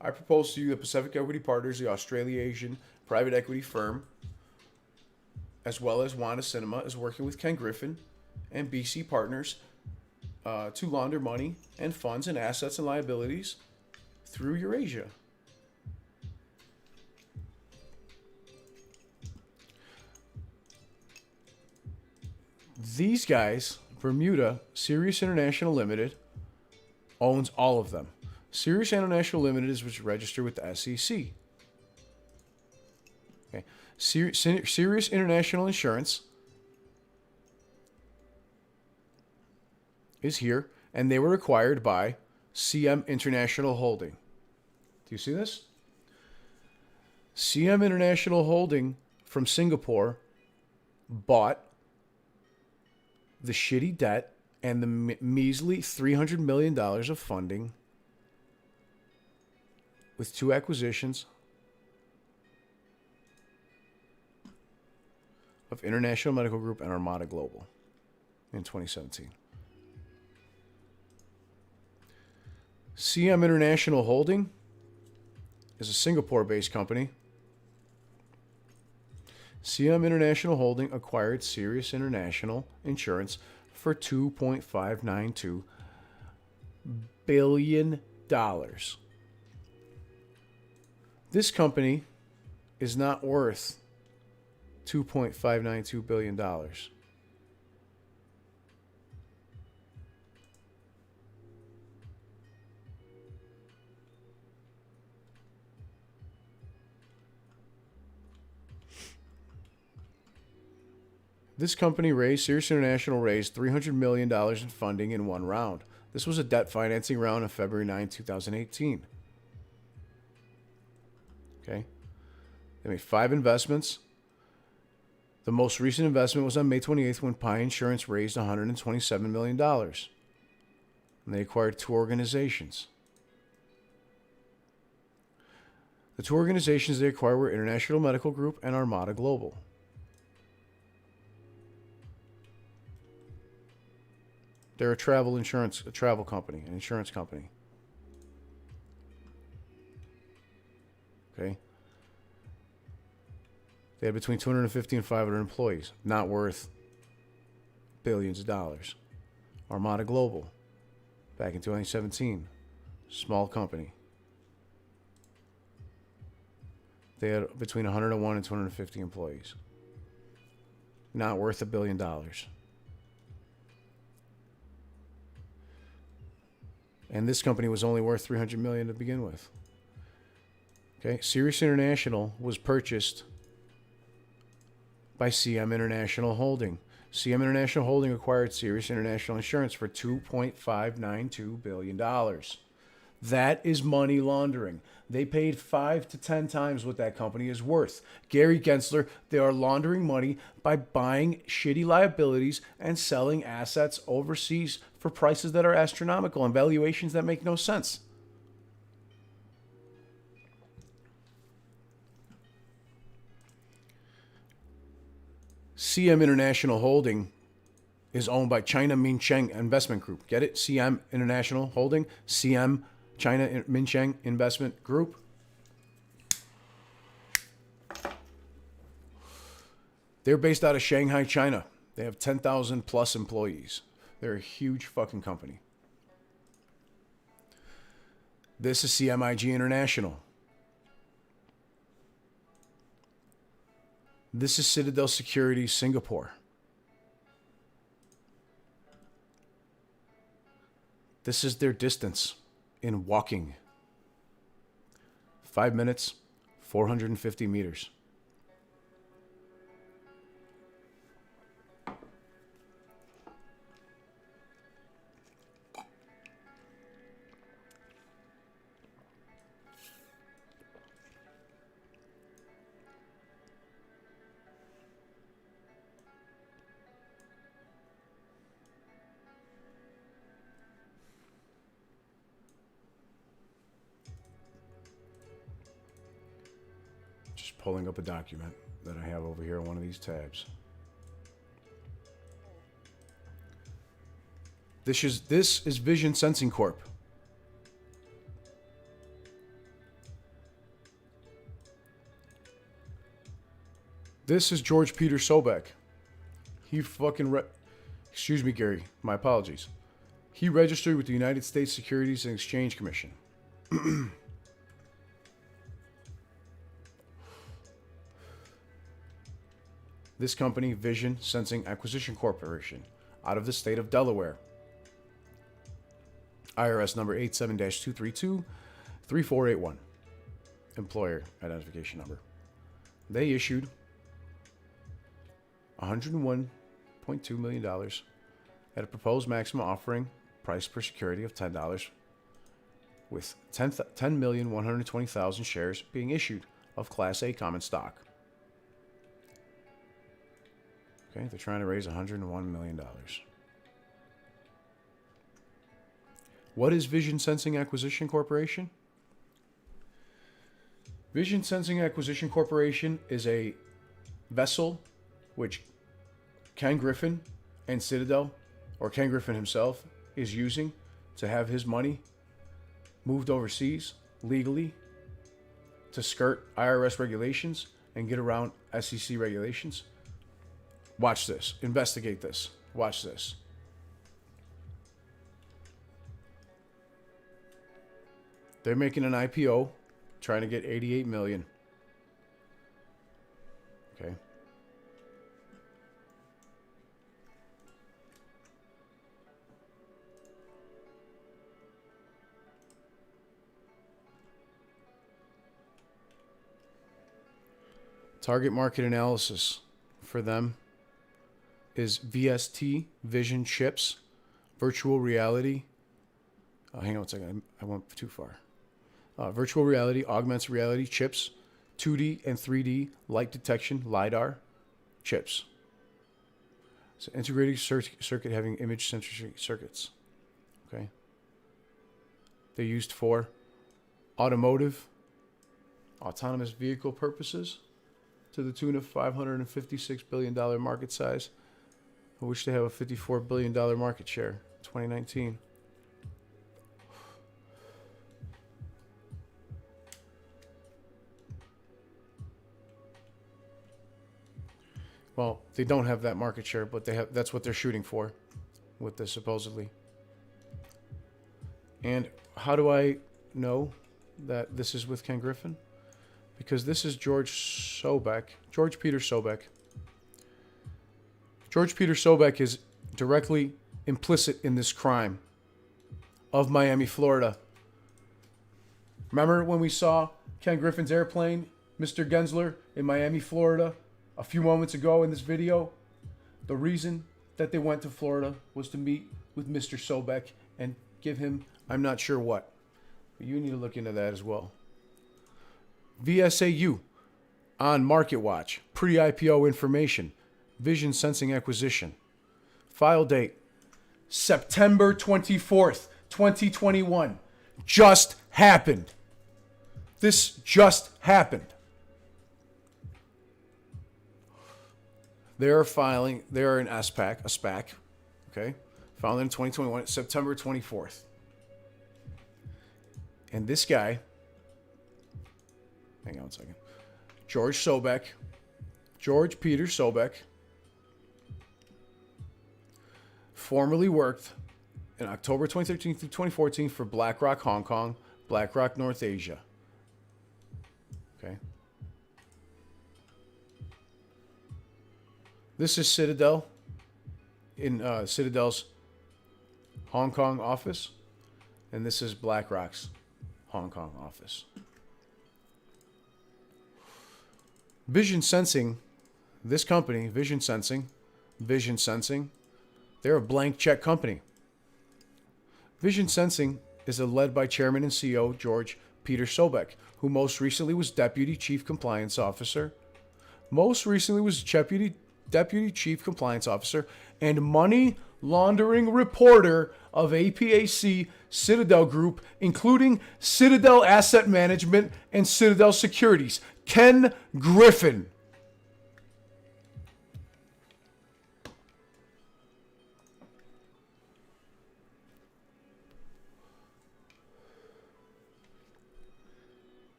I propose to you that Pacific Equity Partners, the Australasian private equity firm, as well as Wanda Cinema, is working with Ken Griffin and BC Partners to launder money and funds and assets and liabilities through Eurasia. These guys, Bermuda, Sirius International Limited, owns all of them. Sirius International Limited is registered with the SEC. Okay. Sirius International Insurance is here, and they were acquired by CM International Holding. Do you see this? CM International Holding from Singapore bought the shitty debt and the measly $300 million of funding with two acquisitions of International Medical Group and Armada Global in 2017. CM International Holding is a Singapore-based company. CM International Holding acquired Sirius International Insurance for $2.592 billion. This company is not worth $2.592 billion. This company Sirius International raised $300 million in funding in one round. This was a debt financing round on February 9, 2018. Okay. They made 5 investments. The most recent investment was on May 28th when Pi Insurance raised $127 million. And they acquired 2 organizations. The 2 organizations they acquired were International Medical Group and Armada Global. They're a travel company, an insurance company. Okay. They had between 250 and 500 employees, not worth billions of dollars. Armada Global, back in 2017, small company. They had between 101 and 250 employees, not worth $1 billion. And this company was only worth $300 million to begin with. Okay, Sirius International was purchased by CM International Holding. CM International Holding acquired Sirius International Insurance for $2.592 billion. That is money laundering. They paid 5 to 10 times what that company is worth. Gary Gensler, they are laundering money by buying shitty liabilities and selling assets overseas for prices that are astronomical and valuations that make no sense. CM International Holding is owned by China Minsheng Investment Group. Get it? CM International Holding, CM China Minsheng Investment Group. They're based out of Shanghai, China. They have 10,000 plus employees. They're a huge fucking company. This is CMIG International. This is Citadel Securities, Singapore. This is their distance in walking. 5 minutes, 450 meters. Pulling up a document that I have over here on one of these tabs. This is Vision Sensing Corp. This is George Peter Sobek. He fucking excuse me, Gary. My apologies. He registered with the United States Securities and Exchange Commission. This company, Vision Sensing Acquisition Corporation, out of the state of Delaware. IRS number 87-232-3481. Employer identification number. They issued $101.2 million at a proposed maximum offering price per security of $10, with 10,120,000 shares being issued of Class A common stock. Okay, they're trying to raise $101 million. What is Vision Sensing Acquisition Corporation? Vision Sensing Acquisition Corporation is a vessel which Ken Griffin and Citadel, or Ken Griffin himself, is using to have his money moved overseas legally to skirt IRS regulations and get around SEC regulations. Watch this. Investigate this. Watch this. They're making an IPO, trying to get 88 million. Okay. Target market analysis for them is VST, Vision Chips, virtual reality. Hang on a second, I went too far. Virtual reality, augmented reality chips, 2D and 3D light detection, LiDAR chips. So integrated circuit having image sensor circuits. Okay. They're used for automotive, autonomous vehicle purposes to the tune of $556 billion market size, of which they have a $54 billion market share in 2019. Well, they don't have that market share, but they have. That's what they're shooting for with this, supposedly. And how do I know that this is with Ken Griffin? Because this is George Peter Sobek. George Peter Sobek is directly implicit in this crime of Miami, Florida. Remember when we saw Ken Griffin's airplane, Mr. Gensler, in Miami, Florida, a few moments ago in this video? The reason that they went to Florida was to meet with Mr. Sobek and give him, I'm not sure what. But you need to look into that as well. VSAU on Market Watch, pre-IPO information, vision sensing acquisition. File date, September 24th, 2021. Just happened. This just happened. They're filing, they're an SPAC, a SPAC, okay? Filed in 2021, September 24th. And this guy, hang on a second, George Peter Sobek, formerly worked in October 2013 through 2014 for BlackRock Hong Kong, BlackRock North Asia. Okay. This is Citadel in Citadel's Hong Kong office, and this is BlackRock's Hong Kong office. Vision Sensing, this company, Vision Sensing, they're a blank check company. Vision Sensing is led by Chairman and CEO George Peter Sobek, who most recently was Deputy Chief Compliance Officer. Deputy Chief Compliance Officer and money laundering reporter of APAC Citadel Group, including Citadel Asset Management and Citadel Securities. Ken Griffin.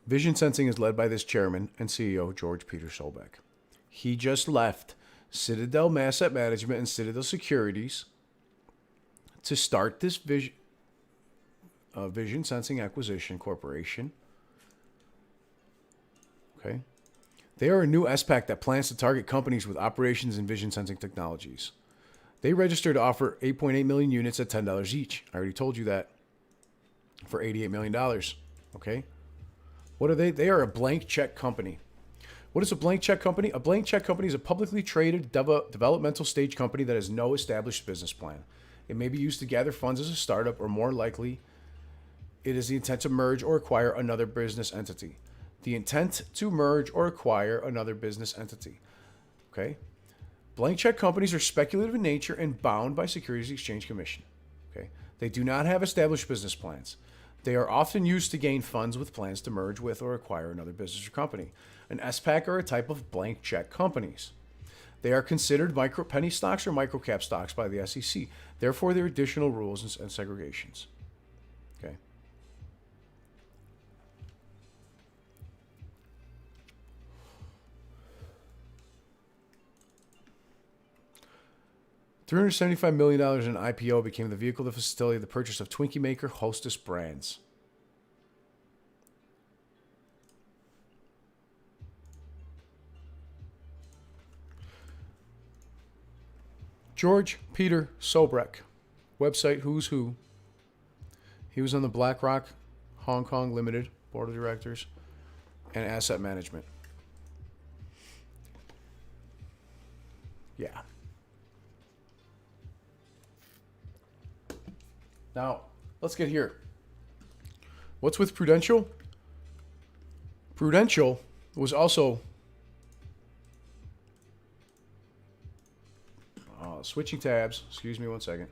Vision Sensing is led by this chairman and CEO, George Peter Sobek. He just left Citadel Asset Management and Citadel Securities to start this Vision Sensing Acquisition Corporation. Okay. They are a new SPAC that plans to target companies with operations in vision sensing technologies. They registered to offer 8.8 million units at $10 each. I already told you that. For $88 million. Okay. What are they? They are a blank check company. What is a blank check company? A blank check company is a publicly traded developmental stage company that has no established business plan. It may be used to gather funds as a startup, or more likely, it is the intent to merge or acquire another business entity. The intent to merge or acquire another business entity. Okay? Blank check companies are speculative in nature and bound by Securities Exchange Commission. Okay? They do not have established business plans. They are often used to gain funds with plans to merge with or acquire another business or company. An SPAC are a type of blank check companies. They are considered penny stocks or microcap stocks by the SEC. Therefore, there are additional rules and segregations. Okay. $375 million in IPO became the vehicle to facilitate the purchase of Twinkie maker Hostess brands. George Peter Sobek, website Who's Who. He was on the BlackRock Hong Kong Limited Board of Directors and Asset Management. Yeah. Now, let's get here. What's with Prudential? Prudential was also switching tabs. Excuse me one second.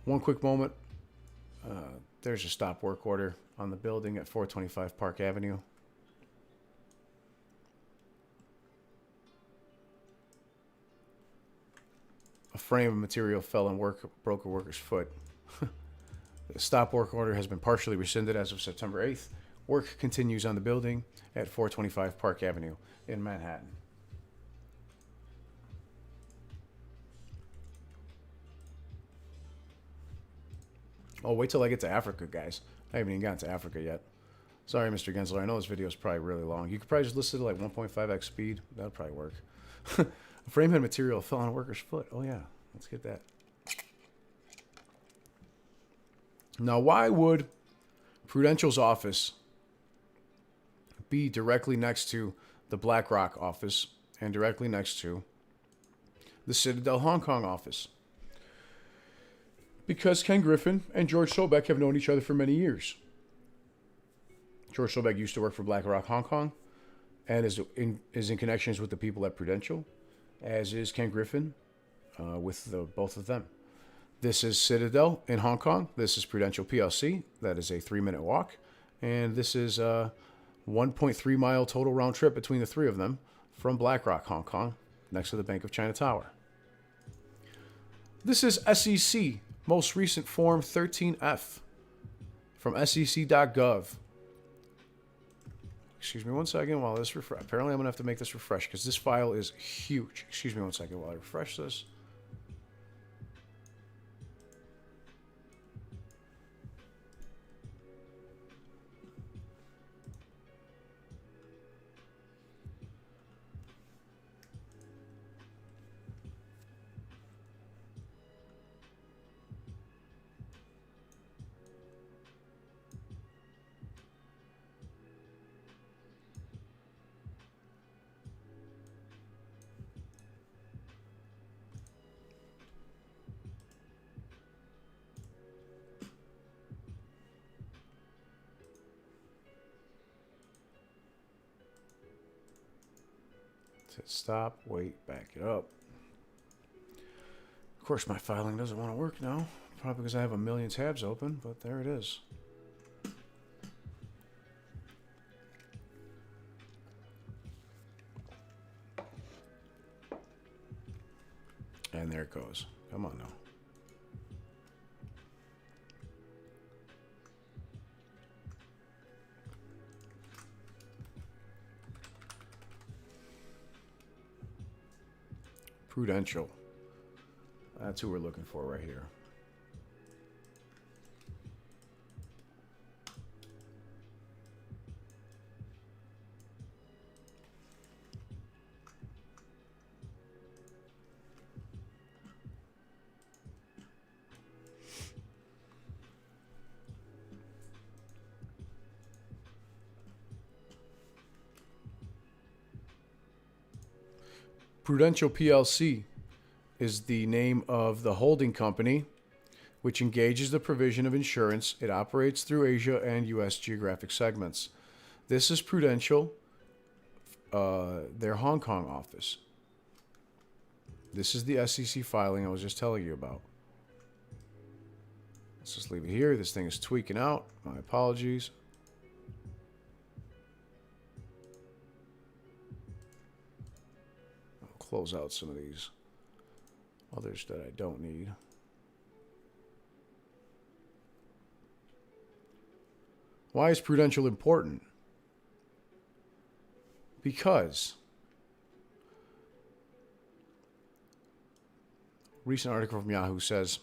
One quick moment. There's a stop work order on the building at 425 Park Avenue. frame of material fell and broke a worker's foot. The stop work order has been partially rescinded as of September 8th. Work continues on the building at 425 Park Avenue in Manhattan. Oh, wait till I get to Africa, guys. I haven't even gotten to Africa yet. Sorry, Mr. Gensler. I know this video is probably really long. You could probably just listen to like 1.5x speed. That'll probably work. Framehead material fell on a worker's foot. Oh, yeah. Let's get that. Now, why would Prudential's office be directly next to the BlackRock office and directly next to the Citadel Hong Kong office? Because Ken Griffin and George Sobek have known each other for many years. George Sobek used to work for BlackRock Hong Kong and is in connections with the people at Prudential, as is Ken Griffin with both of them. This is Citadel in Hong Kong. This is Prudential PLC. That is a 3-minute walk. And this is a 1.3 mile total round trip between the three of them from BlackRock Hong Kong next to the Bank of China Tower. This is SEC, most recent Form 13F from SEC.gov. Excuse me one second while this refresh. Apparently, I'm going to have to make this refresh because this file is huge. Excuse me one second while I refresh this. Stop, wait, back it up. Of course, my filing doesn't want to work now. Probably because I have a million tabs open, but there it is. And there it goes. Come on now. Prudential. That's who we're looking for right here. Prudential PLC is the name of the holding company which engages the provision of insurance. It operates through Asia and U.S. geographic segments. This is Prudential, their Hong Kong office. This is the SEC filing I was just telling you about. Let's just leave it here. This thing is tweaking out. My apologies. Close out some of these others that I don't need. Why is Prudential important? Because recent article from Yahoo says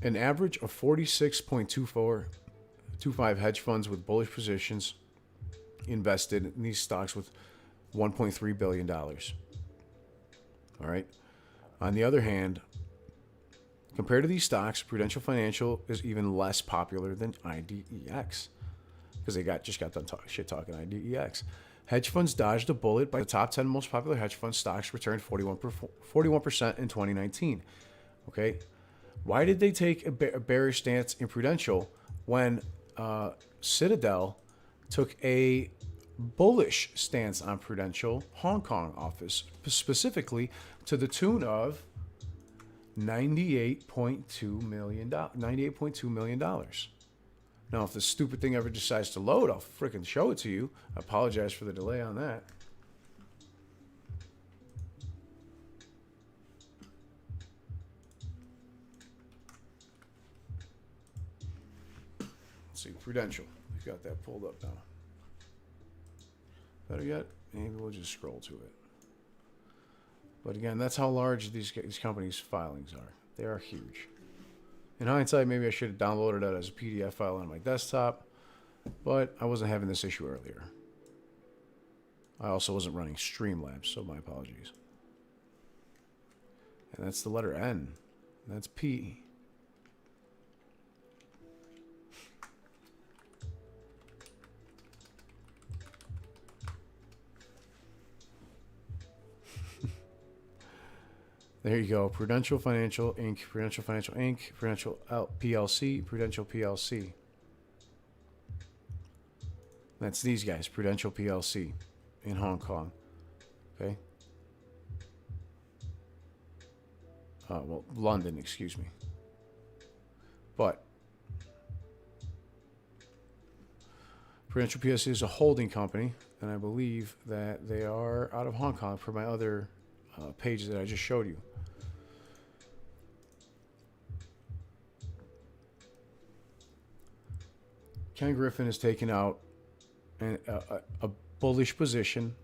an average of 46.25 hedge funds with bullish positions invested in these stocks with $1.3 billion. All right. On the other hand, compared to these stocks, Prudential Financial is even less popular than IDEX because they just got done talking IDEX. Hedge funds dodged a bullet by the top 10 most popular hedge fund stocks returned 41% in 2019. Okay. Why did they take a bearish stance in Prudential when Citadel took a bullish stance on Prudential Hong Kong office, specifically to the tune of $98.2 million? Now, if this stupid thing ever decides to load, I'll freaking show it to you. I apologize for the delay on that. Let's see, Prudential. We've got that pulled up now. Better yet, maybe we'll just scroll to it. But again, that's how large these companies' filings are. They are huge. In hindsight, maybe I should have downloaded it as a PDF file on my desktop, but I wasn't having this issue earlier. I also wasn't running Streamlabs, so my apologies. And that's the letter N. That's P. There you go. Prudential Financial Inc., Prudential Financial Inc., Prudential PLC, Prudential PLC. That's these guys, Prudential PLC in Hong Kong. Okay. Well, London, excuse me. But Prudential PLC is a holding company, and I believe that they are out of Hong Kong for my other pages that I just showed you. Ken Griffin has taken out a bullish position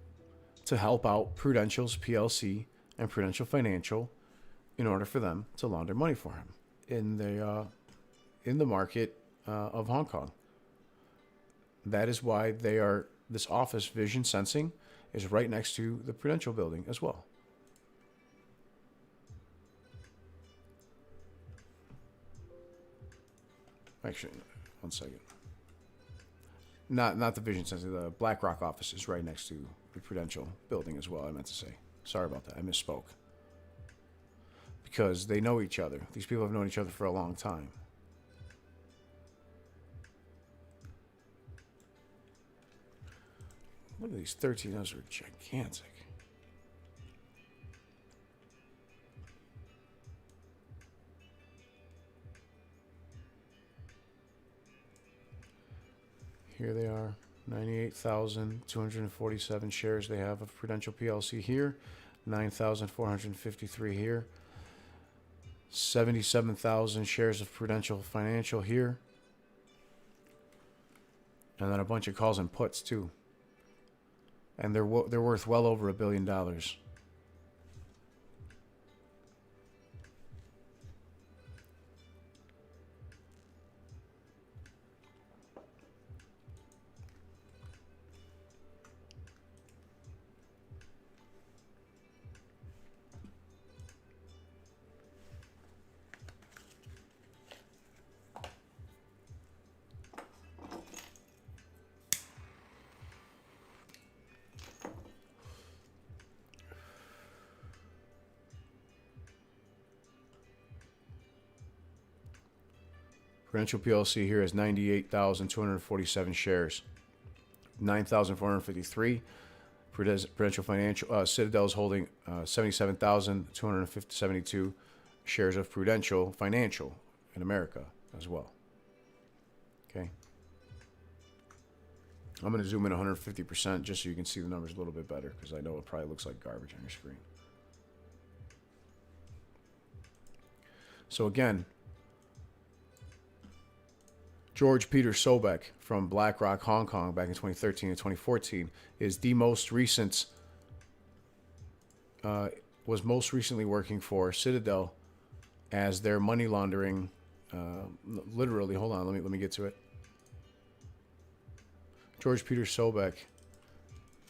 to help out Prudential's PLC and Prudential Financial in order for them to launder money for him in the market of Hong Kong. That is why they are, this office, Vision Sensing, is right next to the Prudential building as well. Actually, one second. Not the Vision Sensing. The BlackRock office is right next to the Prudential building as well, I meant to say. Sorry about that. I misspoke. Because they know each other. These people have known each other for a long time. Look at these 13. Those are gigantic. Here they are, 98,247 shares they have of Prudential PLC here, 9,453 here, 77,000 shares of Prudential Financial here, and then a bunch of calls and puts too. And they're worth well over $1 billion. Prudential PLC here has 98,247 shares. 9,453. Prudential Financial, Citadel is holding 77,272 shares of Prudential Financial in America as well. Okay. I'm going to zoom in 150% just so you can see the numbers a little bit better, because I know it probably looks like garbage on your screen. So again, George Peter Sobek from BlackRock Hong Kong back in 2013 and 2014 is the most recent, was most recently working for Citadel as their money laundering, literally, hold on, let me get to it. George Peter Sobek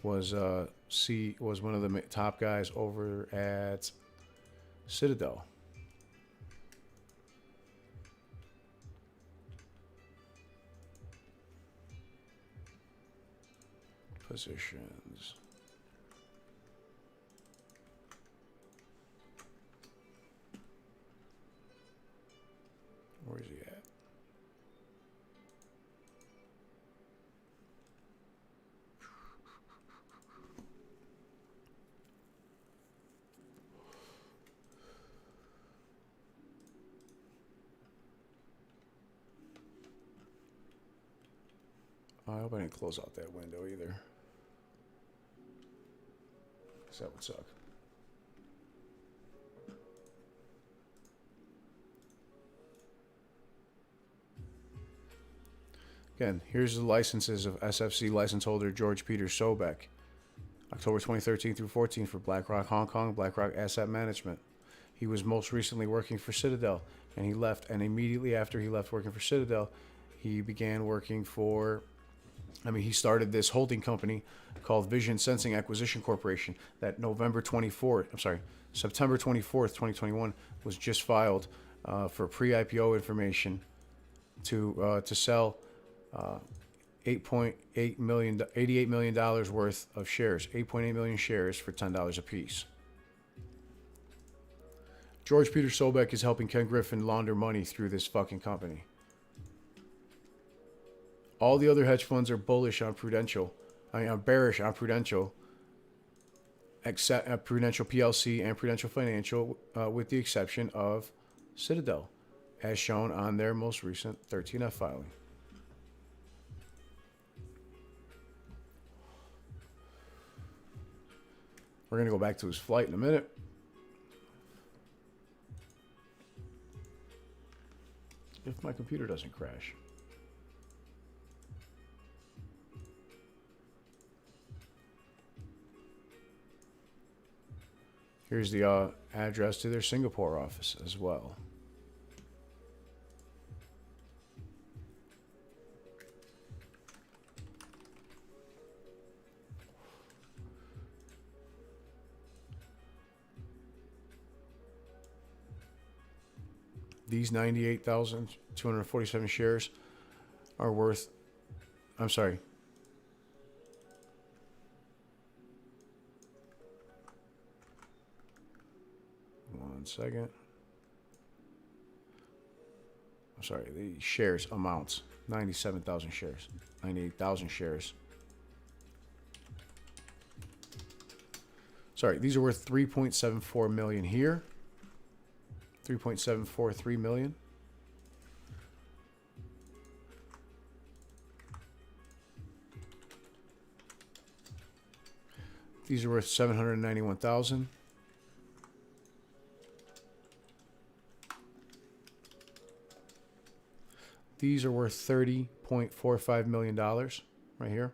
was one of the top guys over at Citadel. Positions. Where is he at? I hope I didn't close out that window either. Because that would suck. Again, here's the licenses of SFC license holder George Peter Sobek. October 2013 through 14 for BlackRock Hong Kong, BlackRock Asset Management. He was most recently working for Citadel, and he left. And immediately after he left working for Citadel, he began working for, he started this holding company called Vision Sensing Acquisition Corporation that September 24th, 2021 was just filed for pre-IPO information to sell $88 million worth of shares, 8.8 million shares for $10 a piece. George Peter Sobek is helping Ken Griffin launder money through this fucking company. All the other hedge funds are bearish on Prudential, except Prudential PLC and Prudential Financial, with the exception of Citadel, as shown on their most recent 13F filing. We're going to go back to his flight in a minute. If my computer doesn't crash. Here's the address to their Singapore office as well. These 98,247 shares are worth, I'm sorry, one second. I'm sorry, the shares amounts, 97,000 shares, 98,000 shares. Sorry, these are worth 3.74 million here. 3.743 million. These are worth 791,000. These are worth $30.45 million right here.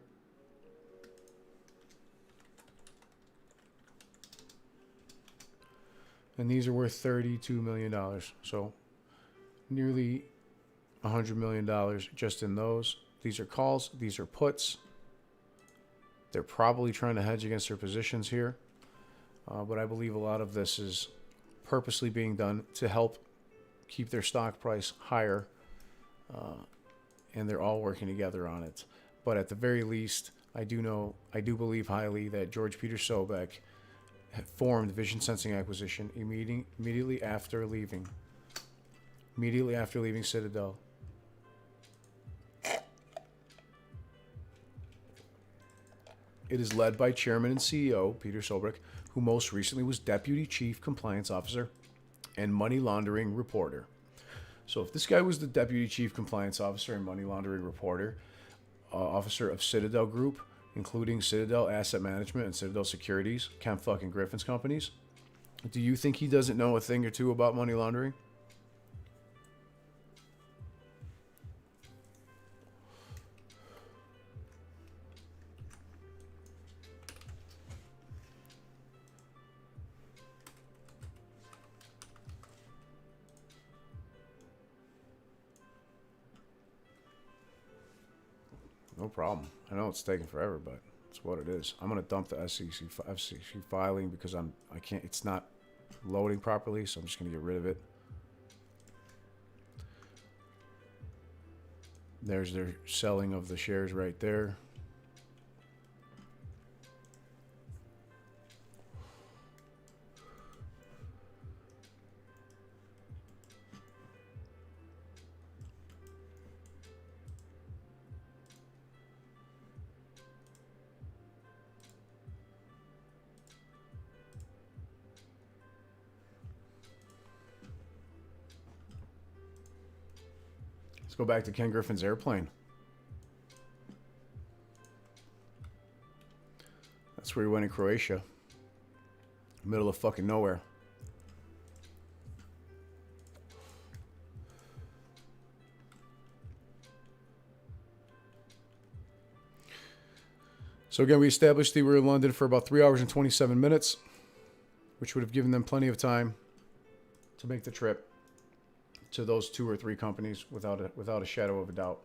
And these are worth $32 million. So nearly $100 million just in those. These are calls. These are puts. They're probably trying to hedge against their positions here. But I believe a lot of this is purposely being done to help keep their stock price higher. And they're all working together on it. But at the very least, I do believe highly that George Peter Sobek had formed Vision Sensing Acquisition immediately after leaving Citadel. It is led by Chairman and CEO Peter Sobek, who most recently was Deputy Chief Compliance Officer and Money Laundering Reporter. So if this guy was the Deputy Chief Compliance Officer and Money Laundering Reporter, officer of Citadel Group, including Citadel Asset Management and Citadel Securities, Ken fucking Griffin's companies, do you think he doesn't know a thing or two about money laundering? No problem. I know it's taking forever, but it's what it is. I'm gonna dump the SEC filing because I can't. It's not loading properly, so I'm just gonna get rid of it. There's their selling of the shares right there. Let's go back to Ken Griffin's airplane. That's where he went in Croatia. Middle of fucking nowhere. So again, we established they were in London for about 3 hours and 27 minutes, which would have given them plenty of time to make the trip to those 2 or 3 companies without a shadow of a doubt.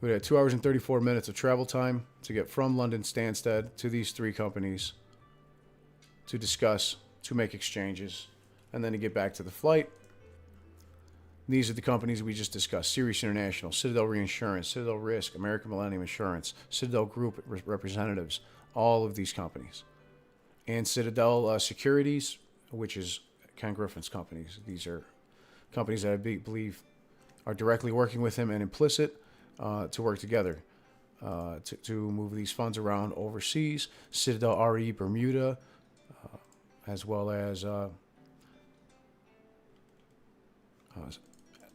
We had 2 hours and 34 minutes of travel time to get from London Stansted to these 3 companies to discuss, to make exchanges, and then to get back to the flight. These are the companies we just discussed: Sirius International, Citadel Reinsurance, Citadel Risk, American Millennium Insurance, Citadel Group representatives, all of these companies. And Citadel Securities, which is Ken Griffin's companies. These are companies that I believe are directly working with him and implicit to work together to move these funds around overseas. Citadel RE Bermuda, as well as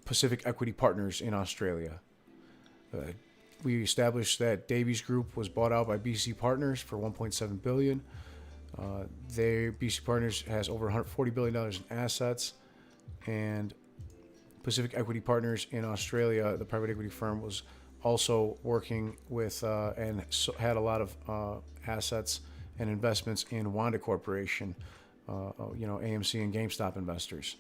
Pacific Equity Partners in Australia. We established that Davies Group was bought out by BC Partners for $1.7 billion. BC Partners has over $140 billion in assets, and Pacific Equity Partners in Australia, the private equity firm, was also working with and had a lot of assets and investments in Wanda Corporation, AMC and GameStop investors.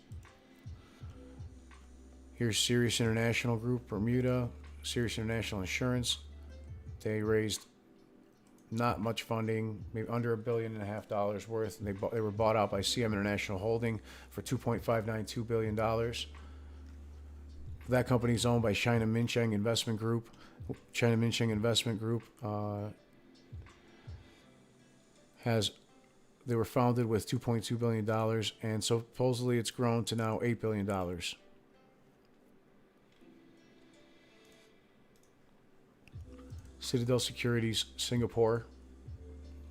Here's Sirius International Group, Bermuda, Sirius International Insurance. They raised not much funding, maybe under $1.5 billion worth. And they were bought out by CM International Holding for $2.592 billion. That company is owned by China Minsheng Investment Group. China Minsheng Investment Group they were founded with $2.2 billion, and supposedly it's grown to now $8 billion. Citadel Securities, Singapore,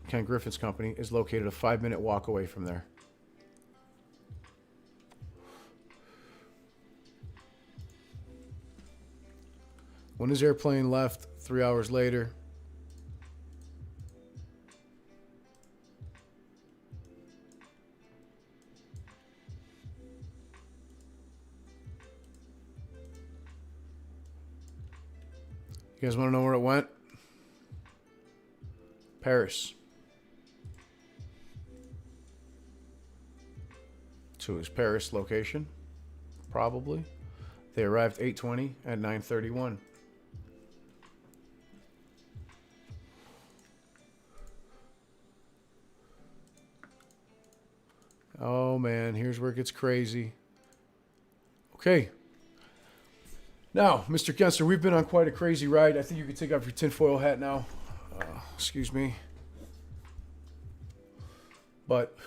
Ken Griffin's company, is located a 5-minute walk away from there. When his airplane left 3 hours later, you guys want to know where it went? Paris. To his Paris location, probably. They arrived 8:20 at 9:31. Oh man, here's where it gets crazy. Okay. Now, Mr. Gensler, we've been on quite a crazy ride. I think you can take off your tinfoil hat now. Excuse me. But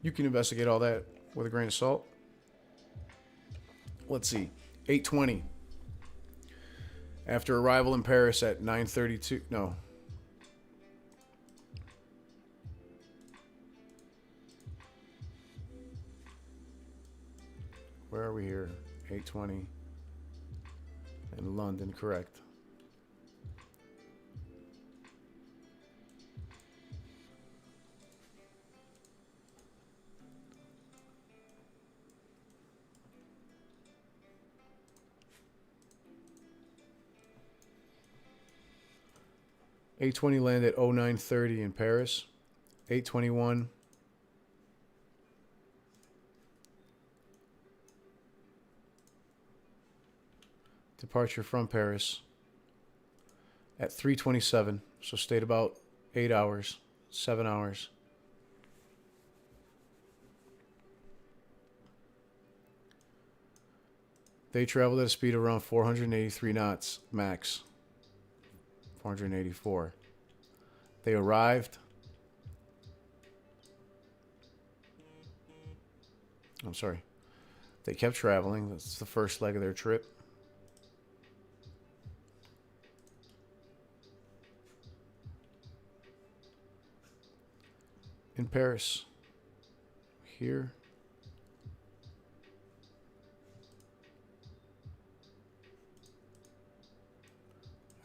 you can investigate all that with a grain of salt. Let's see. 8:20. After arrival in Paris at 9:32. No. Where are we here? 8:20. In London, correct. $8:20 land at 09:30 in Paris. 8:21. Departure from Paris at 3:27. So stayed about 8 hours, 7 hours. They traveled at a speed around 483 knots max. 484. They arrived. I'm sorry. They kept traveling. That's the first leg of their trip. In Paris. Here.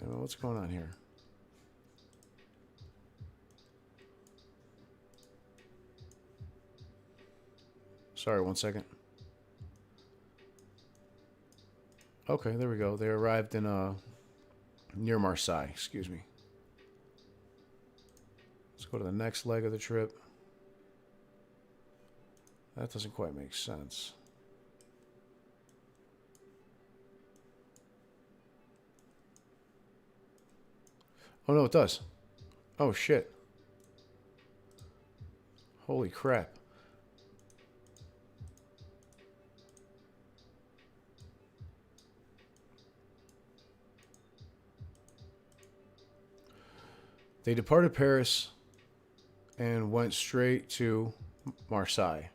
What's going on here? Sorry, 1 second. Okay, there we go. They arrived in near Marseille. Excuse me. Let's go to the next leg of the trip. That doesn't quite make sense. Oh, no, it does. Oh, shit. Holy crap. They departed Paris and went straight to Marseille.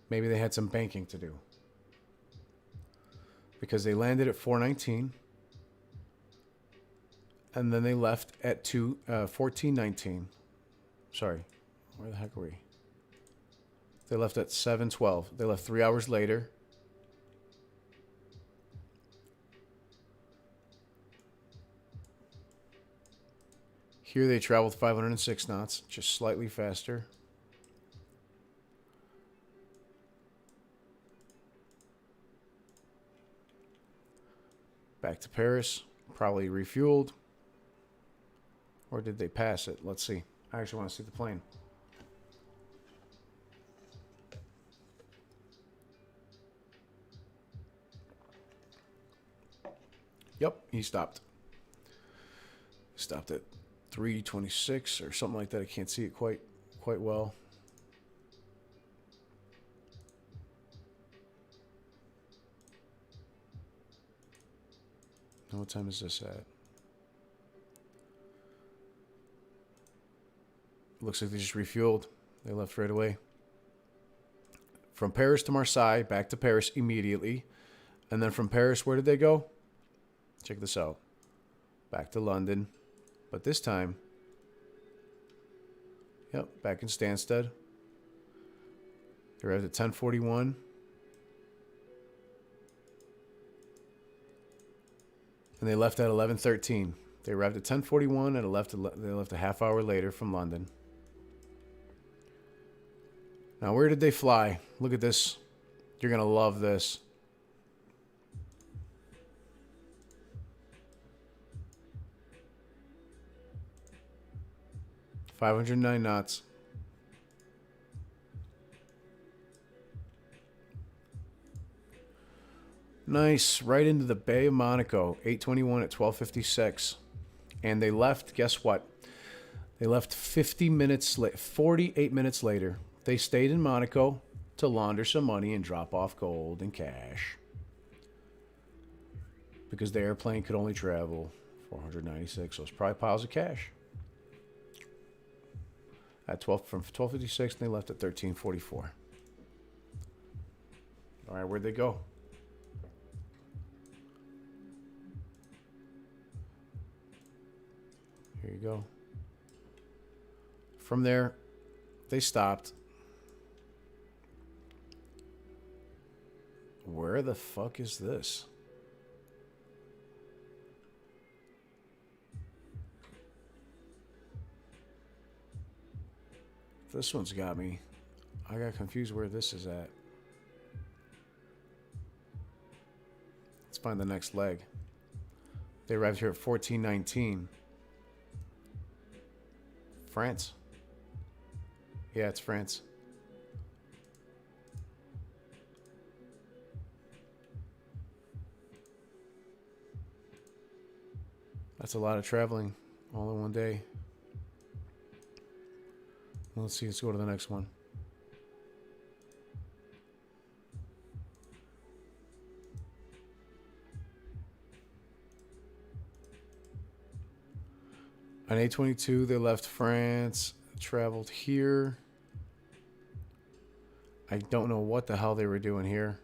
Maybe they had some banking to do. Because they landed at 4:19. And then they left at 14:19. Sorry. Where the heck were we? They left at 7:12. They left 3 hours later. Here they traveled 506 knots, just slightly faster. Back to Paris, probably refueled. Or did they pass it? Let's see. I actually want to see the plane. Yep, he stopped. Stopped at 326 or something like that. I can't see it quite well. Now what time is this at? Looks like they just refueled. They left right away. From Paris to Marseille, back to Paris immediately. And then from Paris, where did they go? Check this out. Back to London. But this time, yep, back in Stansted. They arrived at 10:41. And they left at 11:13. They arrived at 10:41 and they left a half hour later from London. Now, where did they fly? Look at this. You're going to love this. $509 knots. Nice. Right into the Bay of Monaco. 8:21 at 12:56. And they left, guess what? They left 48 minutes later. They stayed in Monaco to launder some money and drop off gold and cash. Because the airplane could only travel 496. So it's probably piles of cash. From 12:56, they left at 13:44. All right, where'd they go? Here you go. From there, they stopped. Where the fuck is this? This one's got me. I got confused where this is at. Let's find the next leg. They arrived here at 14:19. France. Yeah, it's France. That's a lot of traveling all in one day. Let's see. Let's go to the next one. On 8:22, they left France, traveled here. I don't know what the hell they were doing here.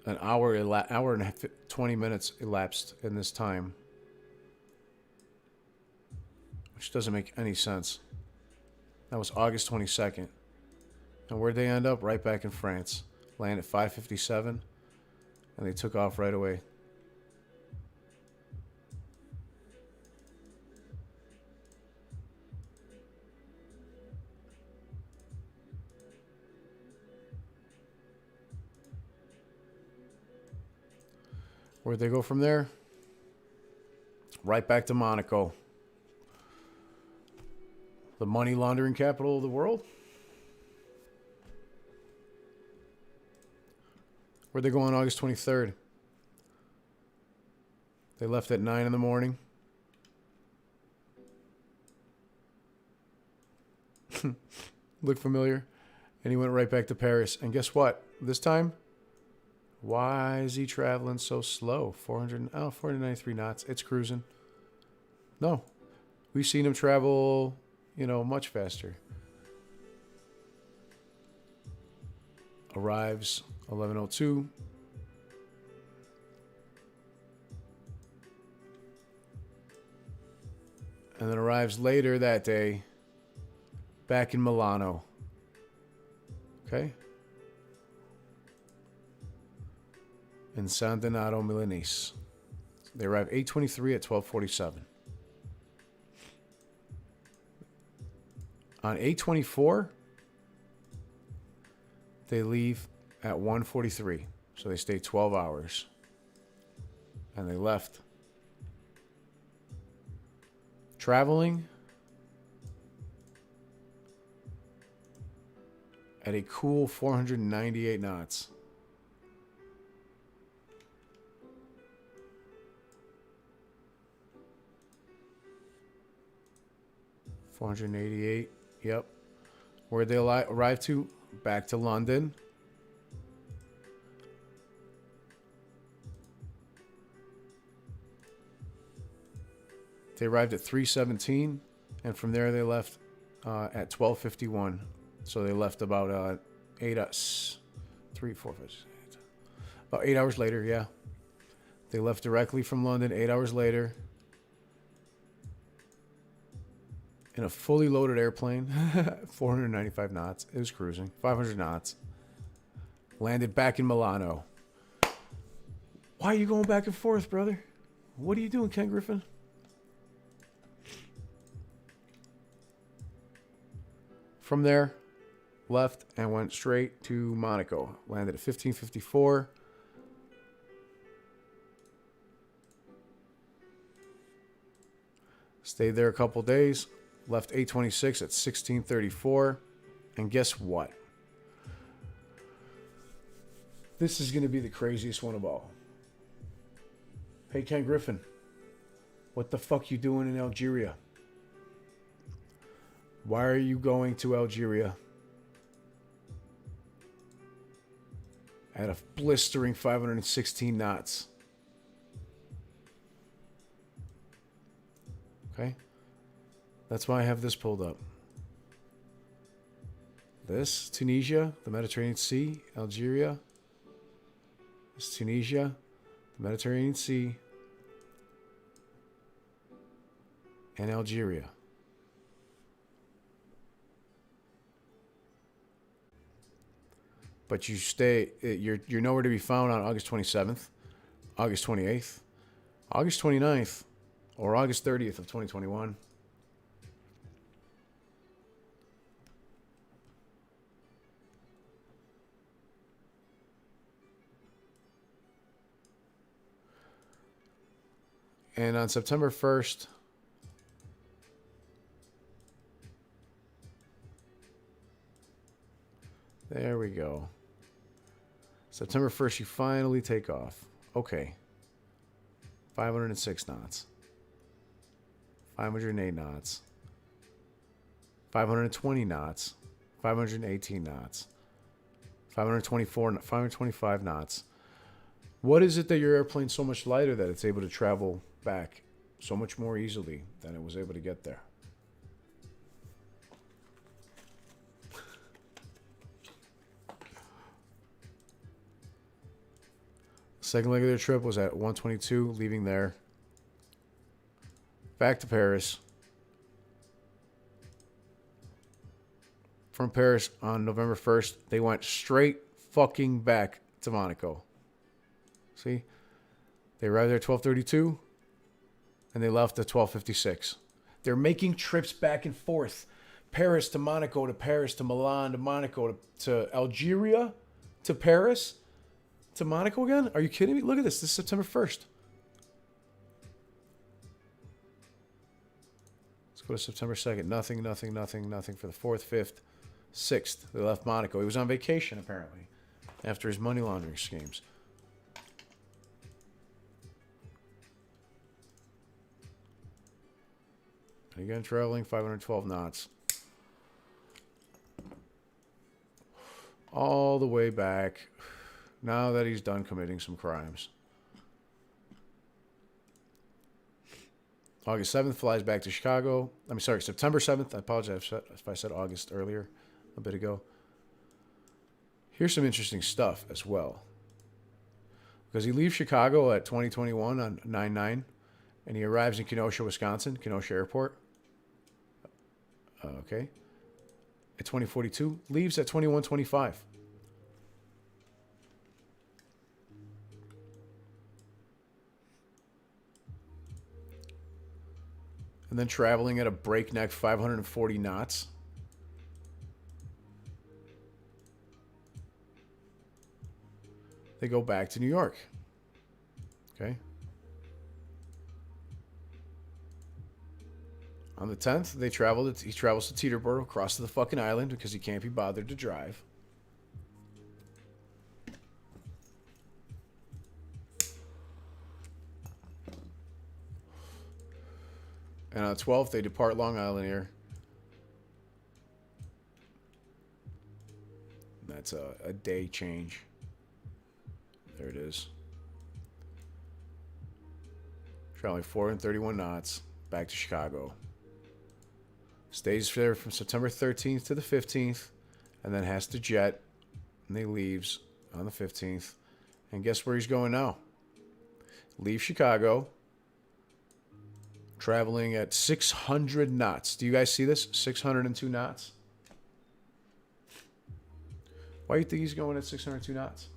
An hour and 20 minutes elapsed in this time. Which doesn't make any sense. That was August 22nd. And where'd they end up? Right back in France. Land at 5:57. And they took off right away. Where'd they go from there? Right back to Monaco. The money laundering capital of the world. Where'd they go on August 23rd? They left at 9 in the morning. Look familiar? And he went right back to Paris. And guess what? This time, why is he traveling so slow? 493 knots. It's cruising. No. We've seen him travel, you know, much faster. Arrives 11:02. And then arrives later that day back in Milano. Okay? In San Donato Milanese. They arrive 8:23 at 12:47. On 8:24, they leave at 1:43. So they stay 12 hours. And they left. Traveling at a cool 498 knots. $488. Yep. Where'd they arrive to? Back to London. They arrived at 3:17, and from there they left at 12:51. So they left about about 8 hours later. Yeah, they left directly from London 8 hours later in a fully loaded airplane, 495 knots. It was cruising 500 knots. Landed back in Milano. Why are you going back and forth, brother? What are you doing, Ken Griffin? From there, left and went straight to Monaco. Landed at 15:54. Stayed there a couple days. Left 8:26 at 16:34. And guess what? This is going to be the craziest one of all. Hey, Ken Griffin. What the fuck you doing in Algeria? Why are you going to Algeria at a blistering 516 knots? Okay? That's why I have this pulled up. This, Tunisia, the Mediterranean Sea, Algeria. This, Tunisia, the Mediterranean Sea, and Algeria. But you stay, you're nowhere to be found on August 27th, August 28th, August 29th, or August 30th of 2021. And on September 1st, there we go. September 1st, you finally take off. Okay. 506 knots. 508 knots. 520 knots. 518 knots. 524, 525 knots. What is it that your airplane's so much lighter that it's able to travel back so much more easily than it was able to get there? Second leg of their trip was at 1:22, leaving there. Back to Paris. From Paris on November 1st, they went straight fucking back to Monaco. See? They arrived there at 12:32, and they left at 12:56. They're making trips back and forth. Paris to Monaco to Paris to Milan to Monaco to Algeria to Paris to Monaco again? Are you kidding me? Look at this. This is September 1st. Let's go to September 2nd. Nothing, nothing, nothing, nothing for the 4th, 5th, 6th. They left Monaco. He was on vacation, apparently, after his money laundering schemes. Again, traveling 512 knots. All the way back, now that he's done committing some crimes. August 7th, flies back to Chicago. September 7th. I apologize if I said August earlier, a bit ago. Here's some interesting stuff as well. Because he leaves Chicago at 2021 on 9/9, and he arrives in Kenosha, Wisconsin, Kenosha Airport. Okay. At 2042, leaves at 2125. And then traveling at a breakneck 540 knots. They go back to New York. Okay. On the 10th, he travels to Teterboro, across to the fucking island because he can't be bothered to drive. And on the 12th, they depart Long Island here. That's a day change. There it is. Traveling 431 knots back to Chicago. Stays there from September 13th to the 15th, and then has to jet, and he leaves on the 15th. And guess where he's going now? Leave Chicago, traveling at 600 knots. Do you guys see this? 602 knots. Why do you think he's going at 602 knots?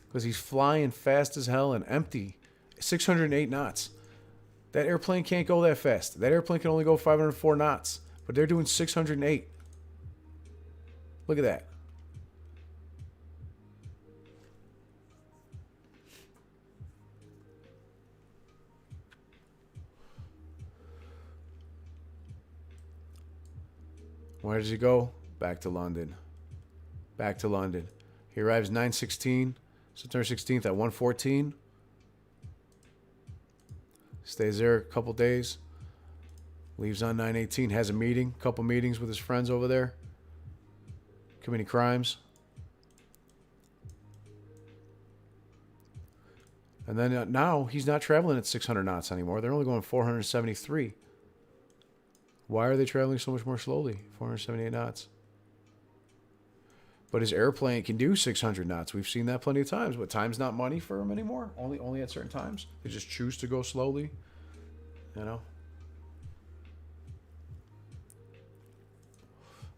Because he's flying fast as hell and empty. 608 knots. That airplane can't go that fast. That airplane can only go 504 knots. But they're doing 608. Look at that. Where does he go? Back to London. Back to London. He arrives 9/16, September 16th at 1:14. Stays there a couple days. Leaves on 9/18. Has a meeting. Couple meetings with his friends over there. Committing crimes. And then now he's not traveling at 600 knots anymore. They're only going 473. Why are they traveling so much more slowly? 478 knots. But his airplane can do 600 knots. We've seen that plenty of times. But time's not money for him anymore. Only at certain times. They just choose to go slowly. You know?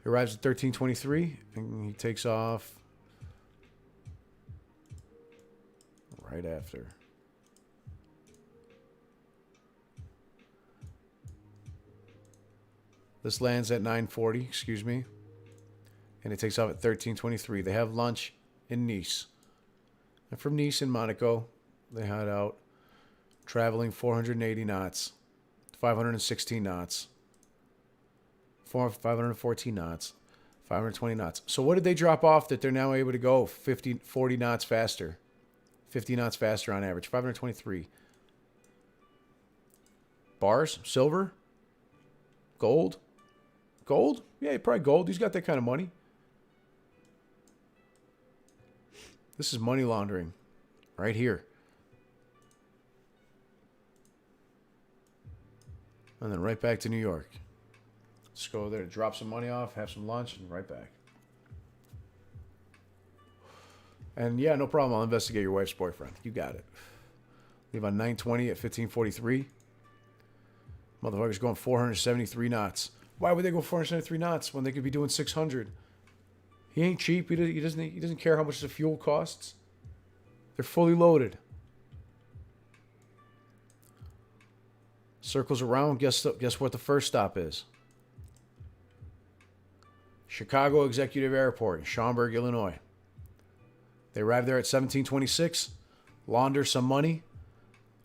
He arrives at 13:23 and he takes off right after. This lands at 9:40, excuse me. And it takes off at 13:23. They have lunch in Nice. And from Nice in Monaco, they head out, traveling 480 knots, 516 knots, 514 knots, 520 knots. So what did they drop off that they're now able to go 40 knots faster? 50 knots faster on average. 523. Bars? Silver? Gold? Gold? Yeah, probably gold. He's got that kind of money. This is money laundering. Right here. And then right back to New York. Just go there to drop some money off, have some lunch, and right back. And yeah, no problem. I'll investigate your wife's boyfriend. You got it. Leave on 9:20 at 15:43. Motherfucker's going 473 knots. Why would they go 473 knots when they could be doing 600? He ain't cheap. He doesn't care how much the fuel costs. They're fully loaded. Circles around. Guess what the first stop is? Chicago Executive Airport in Schaumburg, Illinois. They arrive there at 1726, launder some money,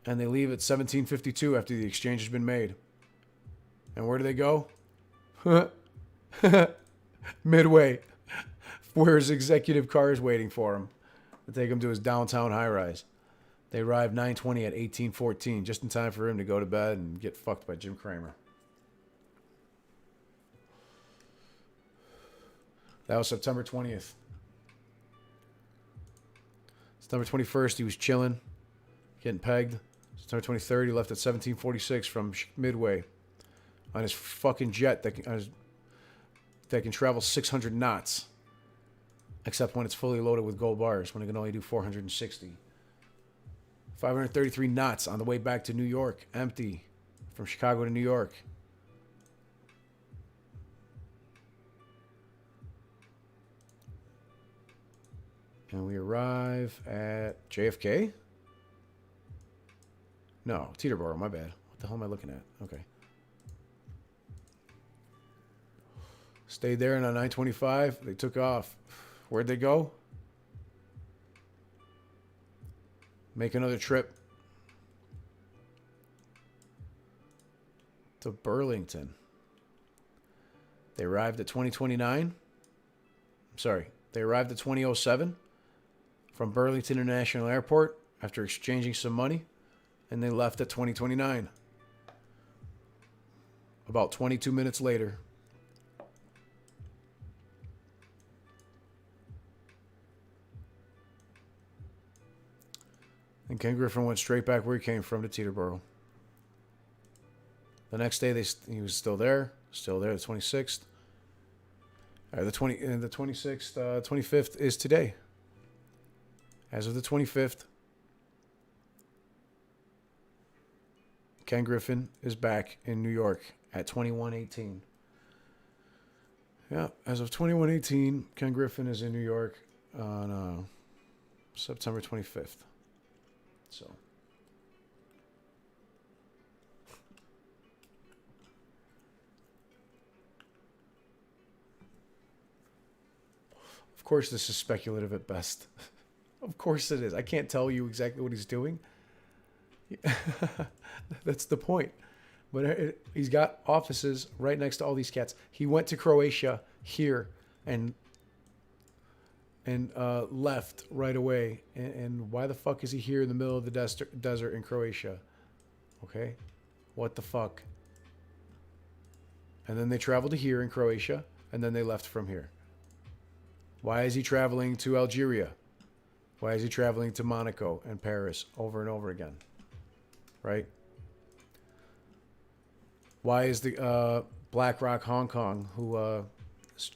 and they leave at 1752 after the exchange has been made. And where do they go? Midway, where his executive car is waiting for him to take him to his downtown high-rise. They arrive 9:20 at 1814, just in time for him to go to bed and get fucked by Jim Cramer. That was September 20th. September 21st, he was chilling, getting pegged. September 23rd, he left at 1746 from Midway on his fucking jet that can travel 600 knots, except when it's fully loaded with gold bars, when it can only do 460. 533 knots on the way back to New York, empty, from Chicago to New York. And we arrive at JFK? No, Teterboro, my bad. What the hell am I looking at? Okay. Stayed there, and on 925, they took off. Where'd they go? Make another trip to Burlington. They arrived at 2029. Sorry, they arrived at 2007 from Burlington International Airport after exchanging some money, and they left at 2029. About 22 minutes later. And Ken Griffin went straight back where he came from, to Teterboro. The next day, he was still there, the 26th. The 26th, 25th is today. As of the 25th, Ken Griffin is back in New York at 2118. Yeah, as of 2118, Ken Griffin is in New York on September 25th. So, of course, this is speculative at best. Of course it is. I can't tell you exactly what he's doing. That's the point. But he's got offices right next to all these cats. He went to Croatia here and left right away. And why the fuck is he here in the middle of the desert in Croatia? Okay? What the fuck? And then they traveled to here in Croatia, and then they left from here. Why is he traveling to Algeria? Why is he traveling to Monaco and Paris over and over again? Right? Why is the BlackRock Hong Kong, who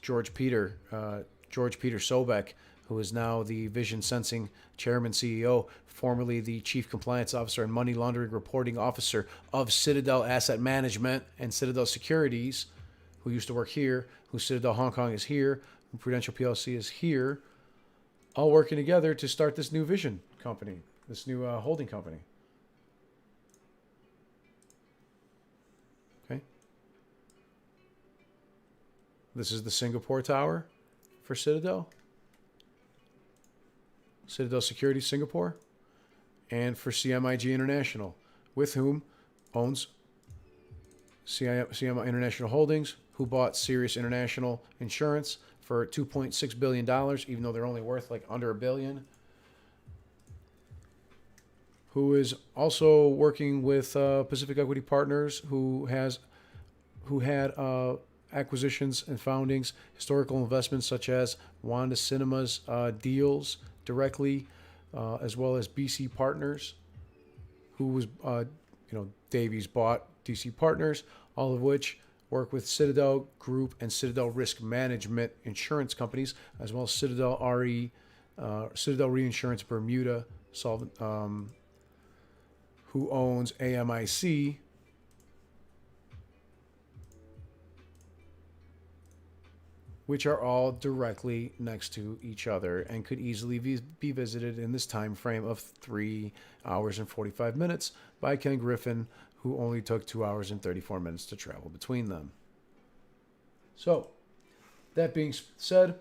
George Peter Sobek, who is now the Vision Sensing Chairman CEO, formerly the Chief Compliance Officer and Money Laundering Reporting Officer of Citadel Asset Management and Citadel Securities, who used to work here, who Citadel Hong Kong is here, who Prudential PLC is here, all working together to start this new Vision company, this new holding company. Okay. This is the Singapore Tower for Citadel. Citadel Securities Singapore. And for CMIG International, with whom owns CMI International Holdings, who bought Sirius International Insurance for $2.6 billion, even though they're only worth like under $1 billion. Who is also working with Pacific Equity Partners, who had acquisitions and foundings, historical investments such as Wanda Cinemas deals directly, as well as BC Partners, who was, Davies bought DC Partners, all of which work with Citadel Group and Citadel Risk Management insurance companies, as well as Citadel Citadel Reinsurance Bermuda, who owns AMIC, which are all directly next to each other and could easily be visited in this time frame of 3 hours and 45 minutes by Ken Griffin, who only took 2 hours and 34 minutes to travel between them. So, that being said,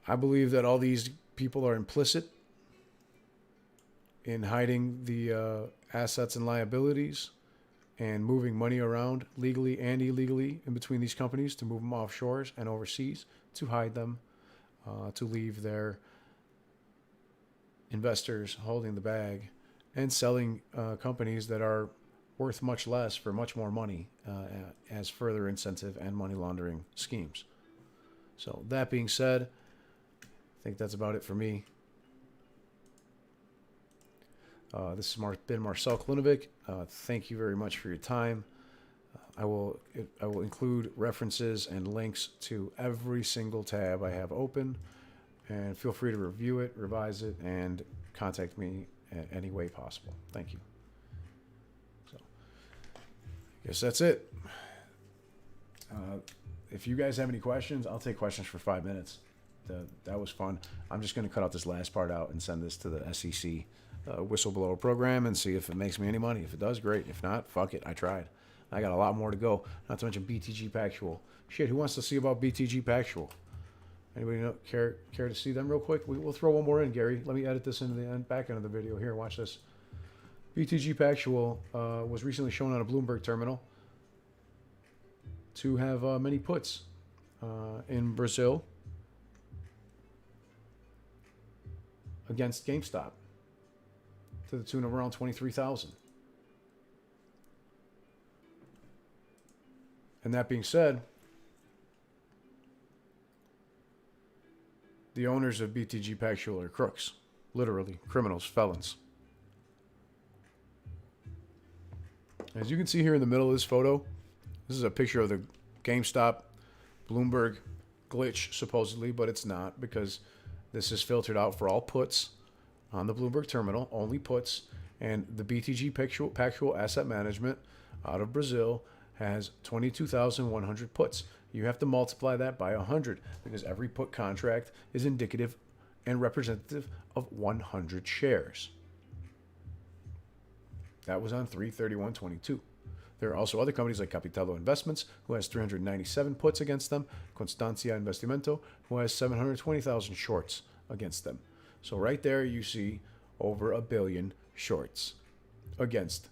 I believe that all these people are implicit in hiding the assets and liabilities and moving money around legally and illegally in between these companies to move them offshores and overseas to hide them, to leave their investors holding the bag and selling companies that are worth much less for much more money as further incentive and money laundering schemes. So that being said, I think that's about it for me. This has been Marcel Kalinovic. Thank you very much for your time. I will include references and links to every single tab I have open, and feel free to review it, revise it, and contact me in any way possible. Thank you. So, I guess that's it. If you guys have any questions, I'll take questions for 5 minutes. That was fun. I'm just going to cut out this last part out and send this to the SEC whistleblower program and see if it makes me any money. If it does, great. If not, fuck it. I tried. I got a lot more to go. Not to mention BTG Pactual. Shit, who wants to see about BTG Pactual? Anybody care to see them real quick? We'll throw one more in, Gary. Let me edit this into the back end of the video. Here, watch this. BTG Pactual was recently shown on a Bloomberg terminal to have many puts in Brazil against GameStop to the tune of around 23,000. And that being said, the owners of BTG Pactual are crooks, literally criminals, felons. As you can see here in the middle of this photo, this is a picture of the GameStop Bloomberg glitch, supposedly, but it's not, because this is filtered out for all puts on the Bloomberg terminal, only puts, and the BTG Pactual Asset Management out of Brazil has 22,100 puts. You have to multiply that by 100 because every put contract is indicative and representative of 100 shares. That was on 3/31/22. There are also other companies like Capitalo Investments, who has 397 puts against them, Constancia Investimento, who has 720,000 shorts against them. So right there you see over 1 billion shorts against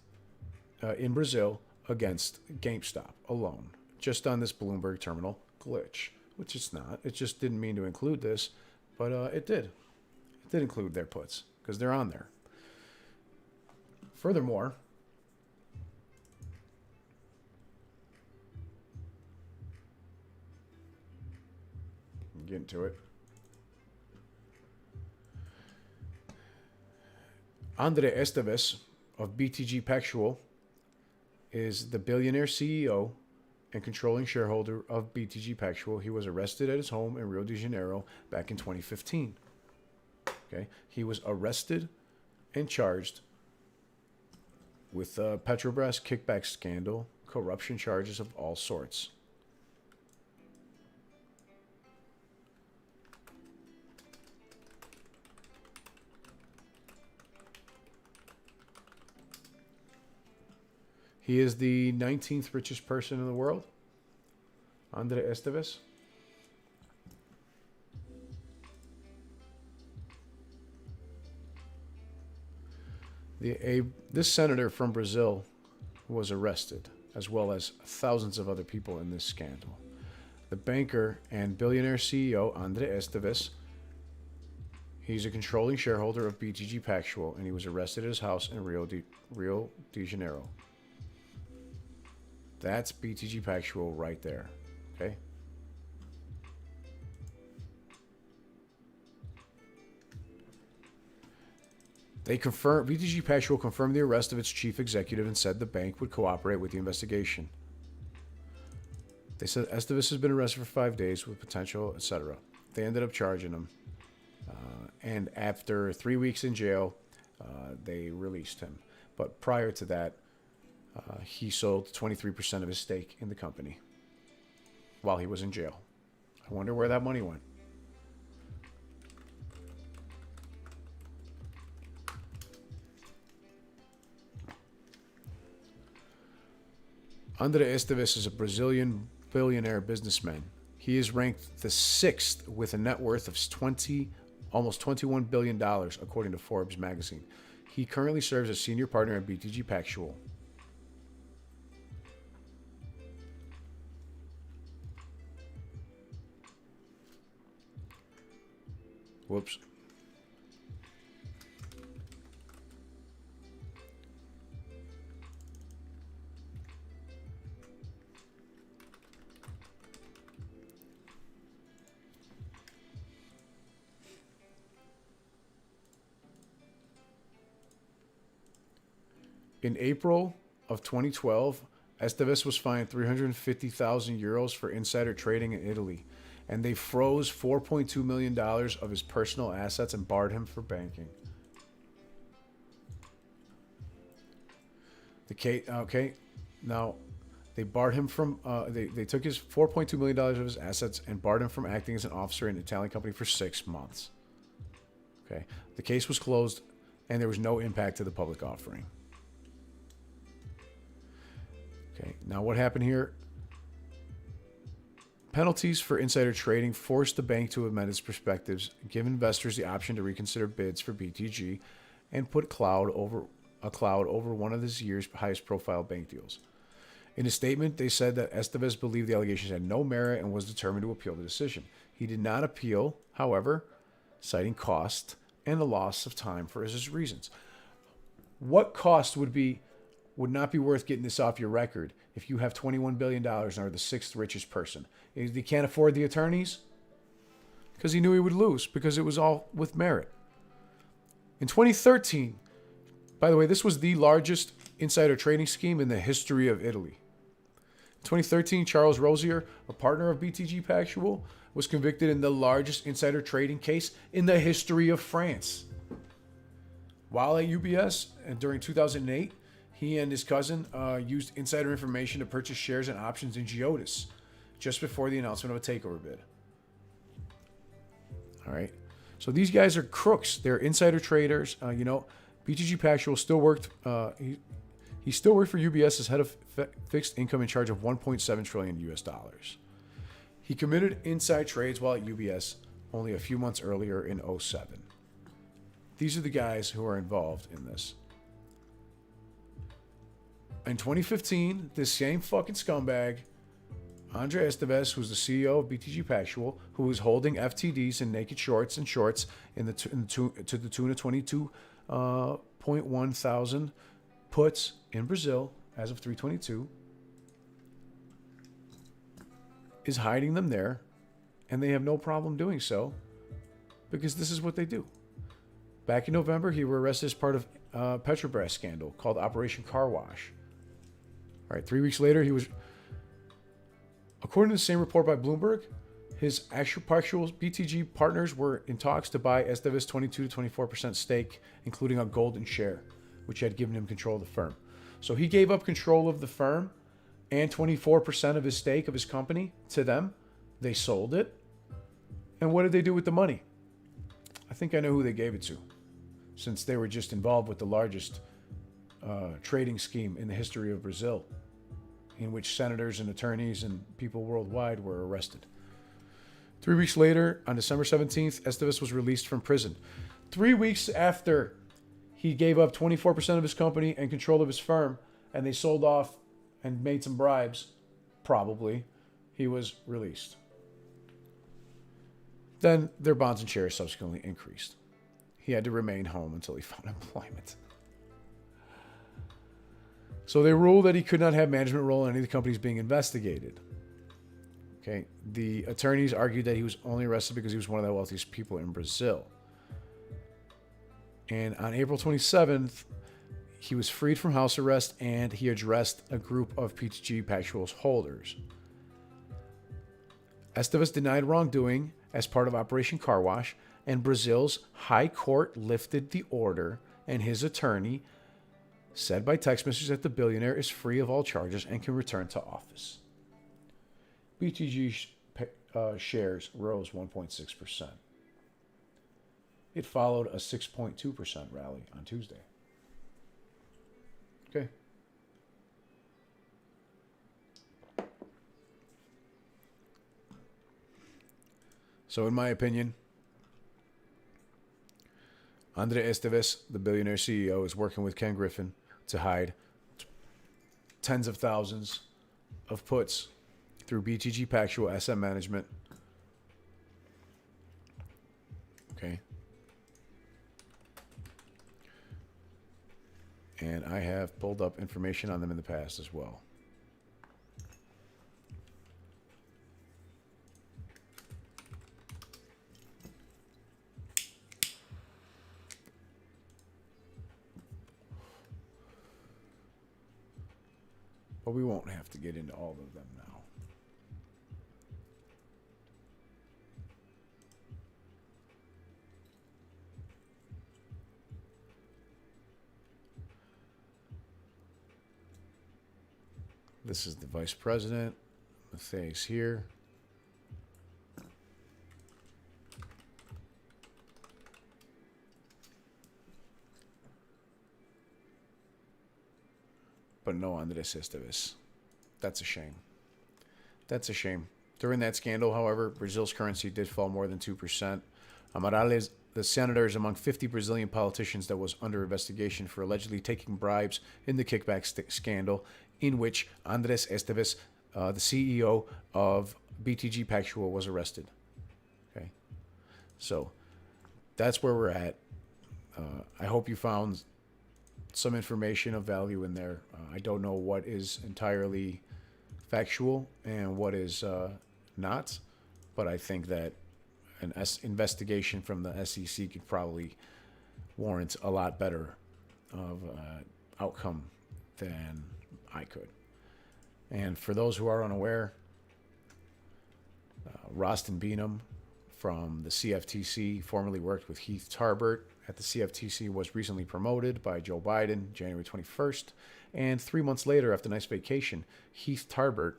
in Brazil against GameStop alone, just on this Bloomberg terminal glitch, which it's not. It just didn't mean to include this, but it did. It did include their puts because they're on there. Furthermore, get into it. Andre Esteves of BTG Pactual is the billionaire CEO and controlling shareholder of BTG Pactual. He was arrested at his home in Rio de Janeiro back in 2015. Okay, he was arrested and charged with Petrobras kickback scandal, corruption charges of all sorts. He is the 19th richest person in the world, Andre Esteves. This senator from Brazil was arrested, as well as thousands of other people in this scandal. The banker and billionaire CEO, Andre Esteves, he's a controlling shareholder of BTG Pactual, and he was arrested at his house in Rio de Janeiro. That's BTG Pactual right there, okay? BTG Pactual confirmed the arrest of its chief executive and said the bank would cooperate with the investigation. They said Esteves has been arrested for 5 days with potential, etc. They ended up charging him. And after 3 weeks in jail, they released him. But prior to that, he sold 23% of his stake in the company. while he was in jail. I wonder where that money went. André Esteves is a Brazilian billionaire businessman. He is ranked the 6th with a net worth of almost $21 billion, according to Forbes magazine. He currently serves as senior partner at BTG Pactual. Whoops. In April of 2012, Esteves was fined 350,000 euros for insider trading in Italy, and they froze $4.2 million of his personal assets and barred him from banking. Okay, now they barred him from. They took his $4.2 million of his assets and barred him from acting as an officer in an Italian company for 6 months. Okay, the case was closed, and there was no impact to the public offering. Okay, now what happened here? Penalties for insider trading forced the bank to amend its prospectus, give investors the option to reconsider bids for BTG, and put a cloud over one of this year's highest profile bank deals. In a statement, they said that Esteves believed the allegations had no merit and was determined to appeal the decision. He did not appeal, however, citing cost and the loss of time for his reasons. What cost would not be worth getting this off your record if you have $21 billion and are the 6th richest person? He can't afford the attorneys? Because he knew he would lose, because it was all with merit. In 2013, by the way, this was the largest insider trading scheme in the history of Italy. In 2013, Charles Rosier, a partner of BTG Pactual, was convicted in the largest insider trading case in the history of France. While at UBS, and during 2008, he and his cousin used insider information to purchase shares and options in Geodis just before the announcement of a takeover bid. All right. So these guys are crooks. They're insider traders. BTG Pactual still worked. He still worked for UBS as head of fixed income in charge of $1.7 trillion US dollars. He committed inside trades while at UBS only a few months earlier in 2007. These are the guys who are involved in this. In 2015, this same fucking scumbag, Andre Esteves, who's the CEO of BTG Pactual, who was holding FTDs and naked shorts and shorts to the tune of 22.1 thousand puts in Brazil as of 3/22, is hiding them there, and they have no problem doing so because this is what they do. Back in November, he was arrested as part of Petrobras scandal called Operation Car Wash. All right, 3 weeks later, he was, according to the same report by Bloomberg, his actual BTG partners were in talks to buy Esteves' 22 to 24% stake, including a golden share, which had given him control of the firm. So he gave up control of the firm and 24% of his stake of his company to them. They sold it. And what did they do with the money? I think I know who they gave it to, since they were just involved with the largest trading scheme in the history of Brazil, in which senators and attorneys and people worldwide were arrested. 3 weeks later, on December 17th, Esteves was released from prison. 3 weeks after he gave up 24% of his company and control of his firm, and they sold off and made some bribes, probably, he was released. Then their bonds and shares subsequently increased. He had to remain home until he found employment. So they ruled that he could not have management role in any of the companies being investigated. Okay, the attorneys argued that he was only arrested because he was one of the wealthiest people in Brazil. And on April 27th, he was freed from house arrest and he addressed a group of BTG Pactual's holders. Esteves denied wrongdoing as part of Operation Car Wash, and Brazil's High Court lifted the order, and his attorney said by text message that the billionaire is free of all charges and can return to office. BTG shares rose 1.6%. It followed a 6.2% rally on Tuesday. Okay. So in my opinion, Andre Esteves, the billionaire CEO, is working with Ken Griffin to hide tens of thousands of puts through BTG Pactual Asset Management. Okay. And I have pulled up information on them in the past as well. But we won't have to get into all of them now. This is the vice president. Matthias here. But no Andres Esteves. That's a shame. That's a shame. During that scandal, however, Brazil's currency did fall more than 2%. Amaral, the senator, is among 50 Brazilian politicians that was under investigation for allegedly taking bribes in the kickback scandal, in which Andres Esteves, the CEO of BTG Pactual, was arrested. Okay, so that's where we're at. I hope you found some information of value in there. I don't know what is entirely factual and what is not, but I think that an investigation from the SEC could probably warrant a lot better of outcome than I could. And for those who are unaware, Rostin Beanham from the CFTC formerly worked with Heath Tarbert at the CFTC, was recently promoted by Joe Biden January 21st. And 3 months later, after a nice vacation, Heath Tarbert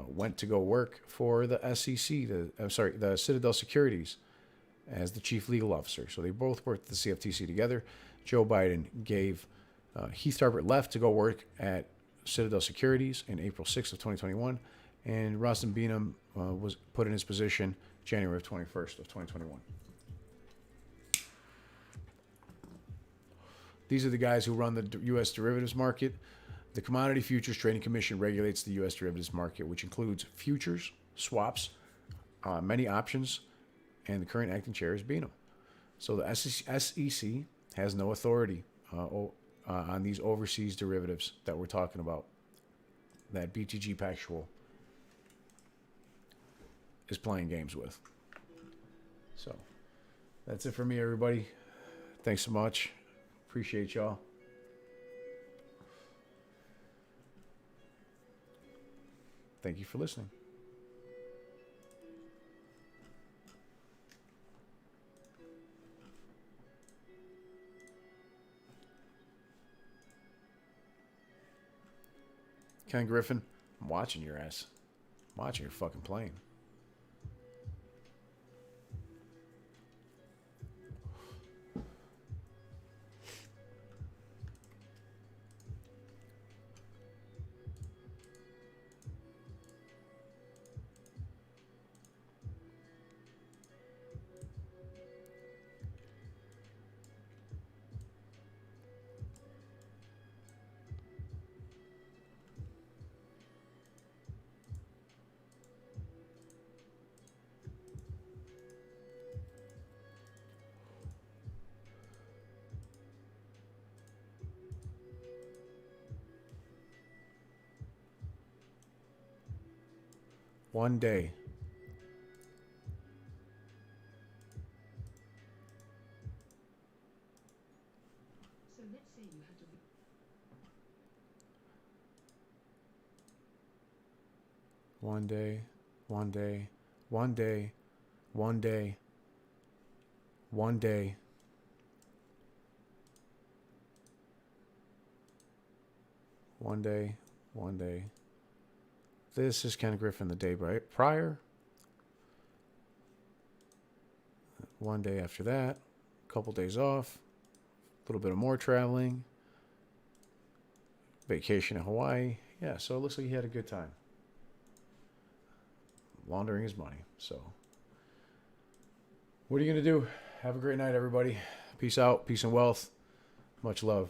went to go work for the SEC, the Citadel Securities, as the chief legal officer. So they both worked at the CFTC together. Joe Biden gave Heath Tarbert left to go work at Citadel Securities in April 6th of 2021, and Rostin Beanham was put in his position January 21st of 2021. These are the guys who run the U.S. derivatives market. The Commodity Futures Trading Commission regulates the U.S. derivatives market, which includes futures, swaps, many options, and the current acting chair is Beanham. So the SEC has no authority on these overseas derivatives that we're talking about, that BTG Pactual is playing games with. So that's it for me, everybody. Thanks so much. Appreciate y'all. Thank you for listening. Ken Griffin, I'm watching your ass. I'm watching your fucking plane. One day. So let's say you had to One day, one day, one day, one day, one day. One day, one day. This is Ken Griffin the day prior. One day after that, a couple days off, a little bit of more traveling, vacation in Hawaii. Yeah, so it looks like he had a good time. Laundering his money. So, what are you going to do? Have a great night, everybody. Peace out. Peace and wealth. Much love.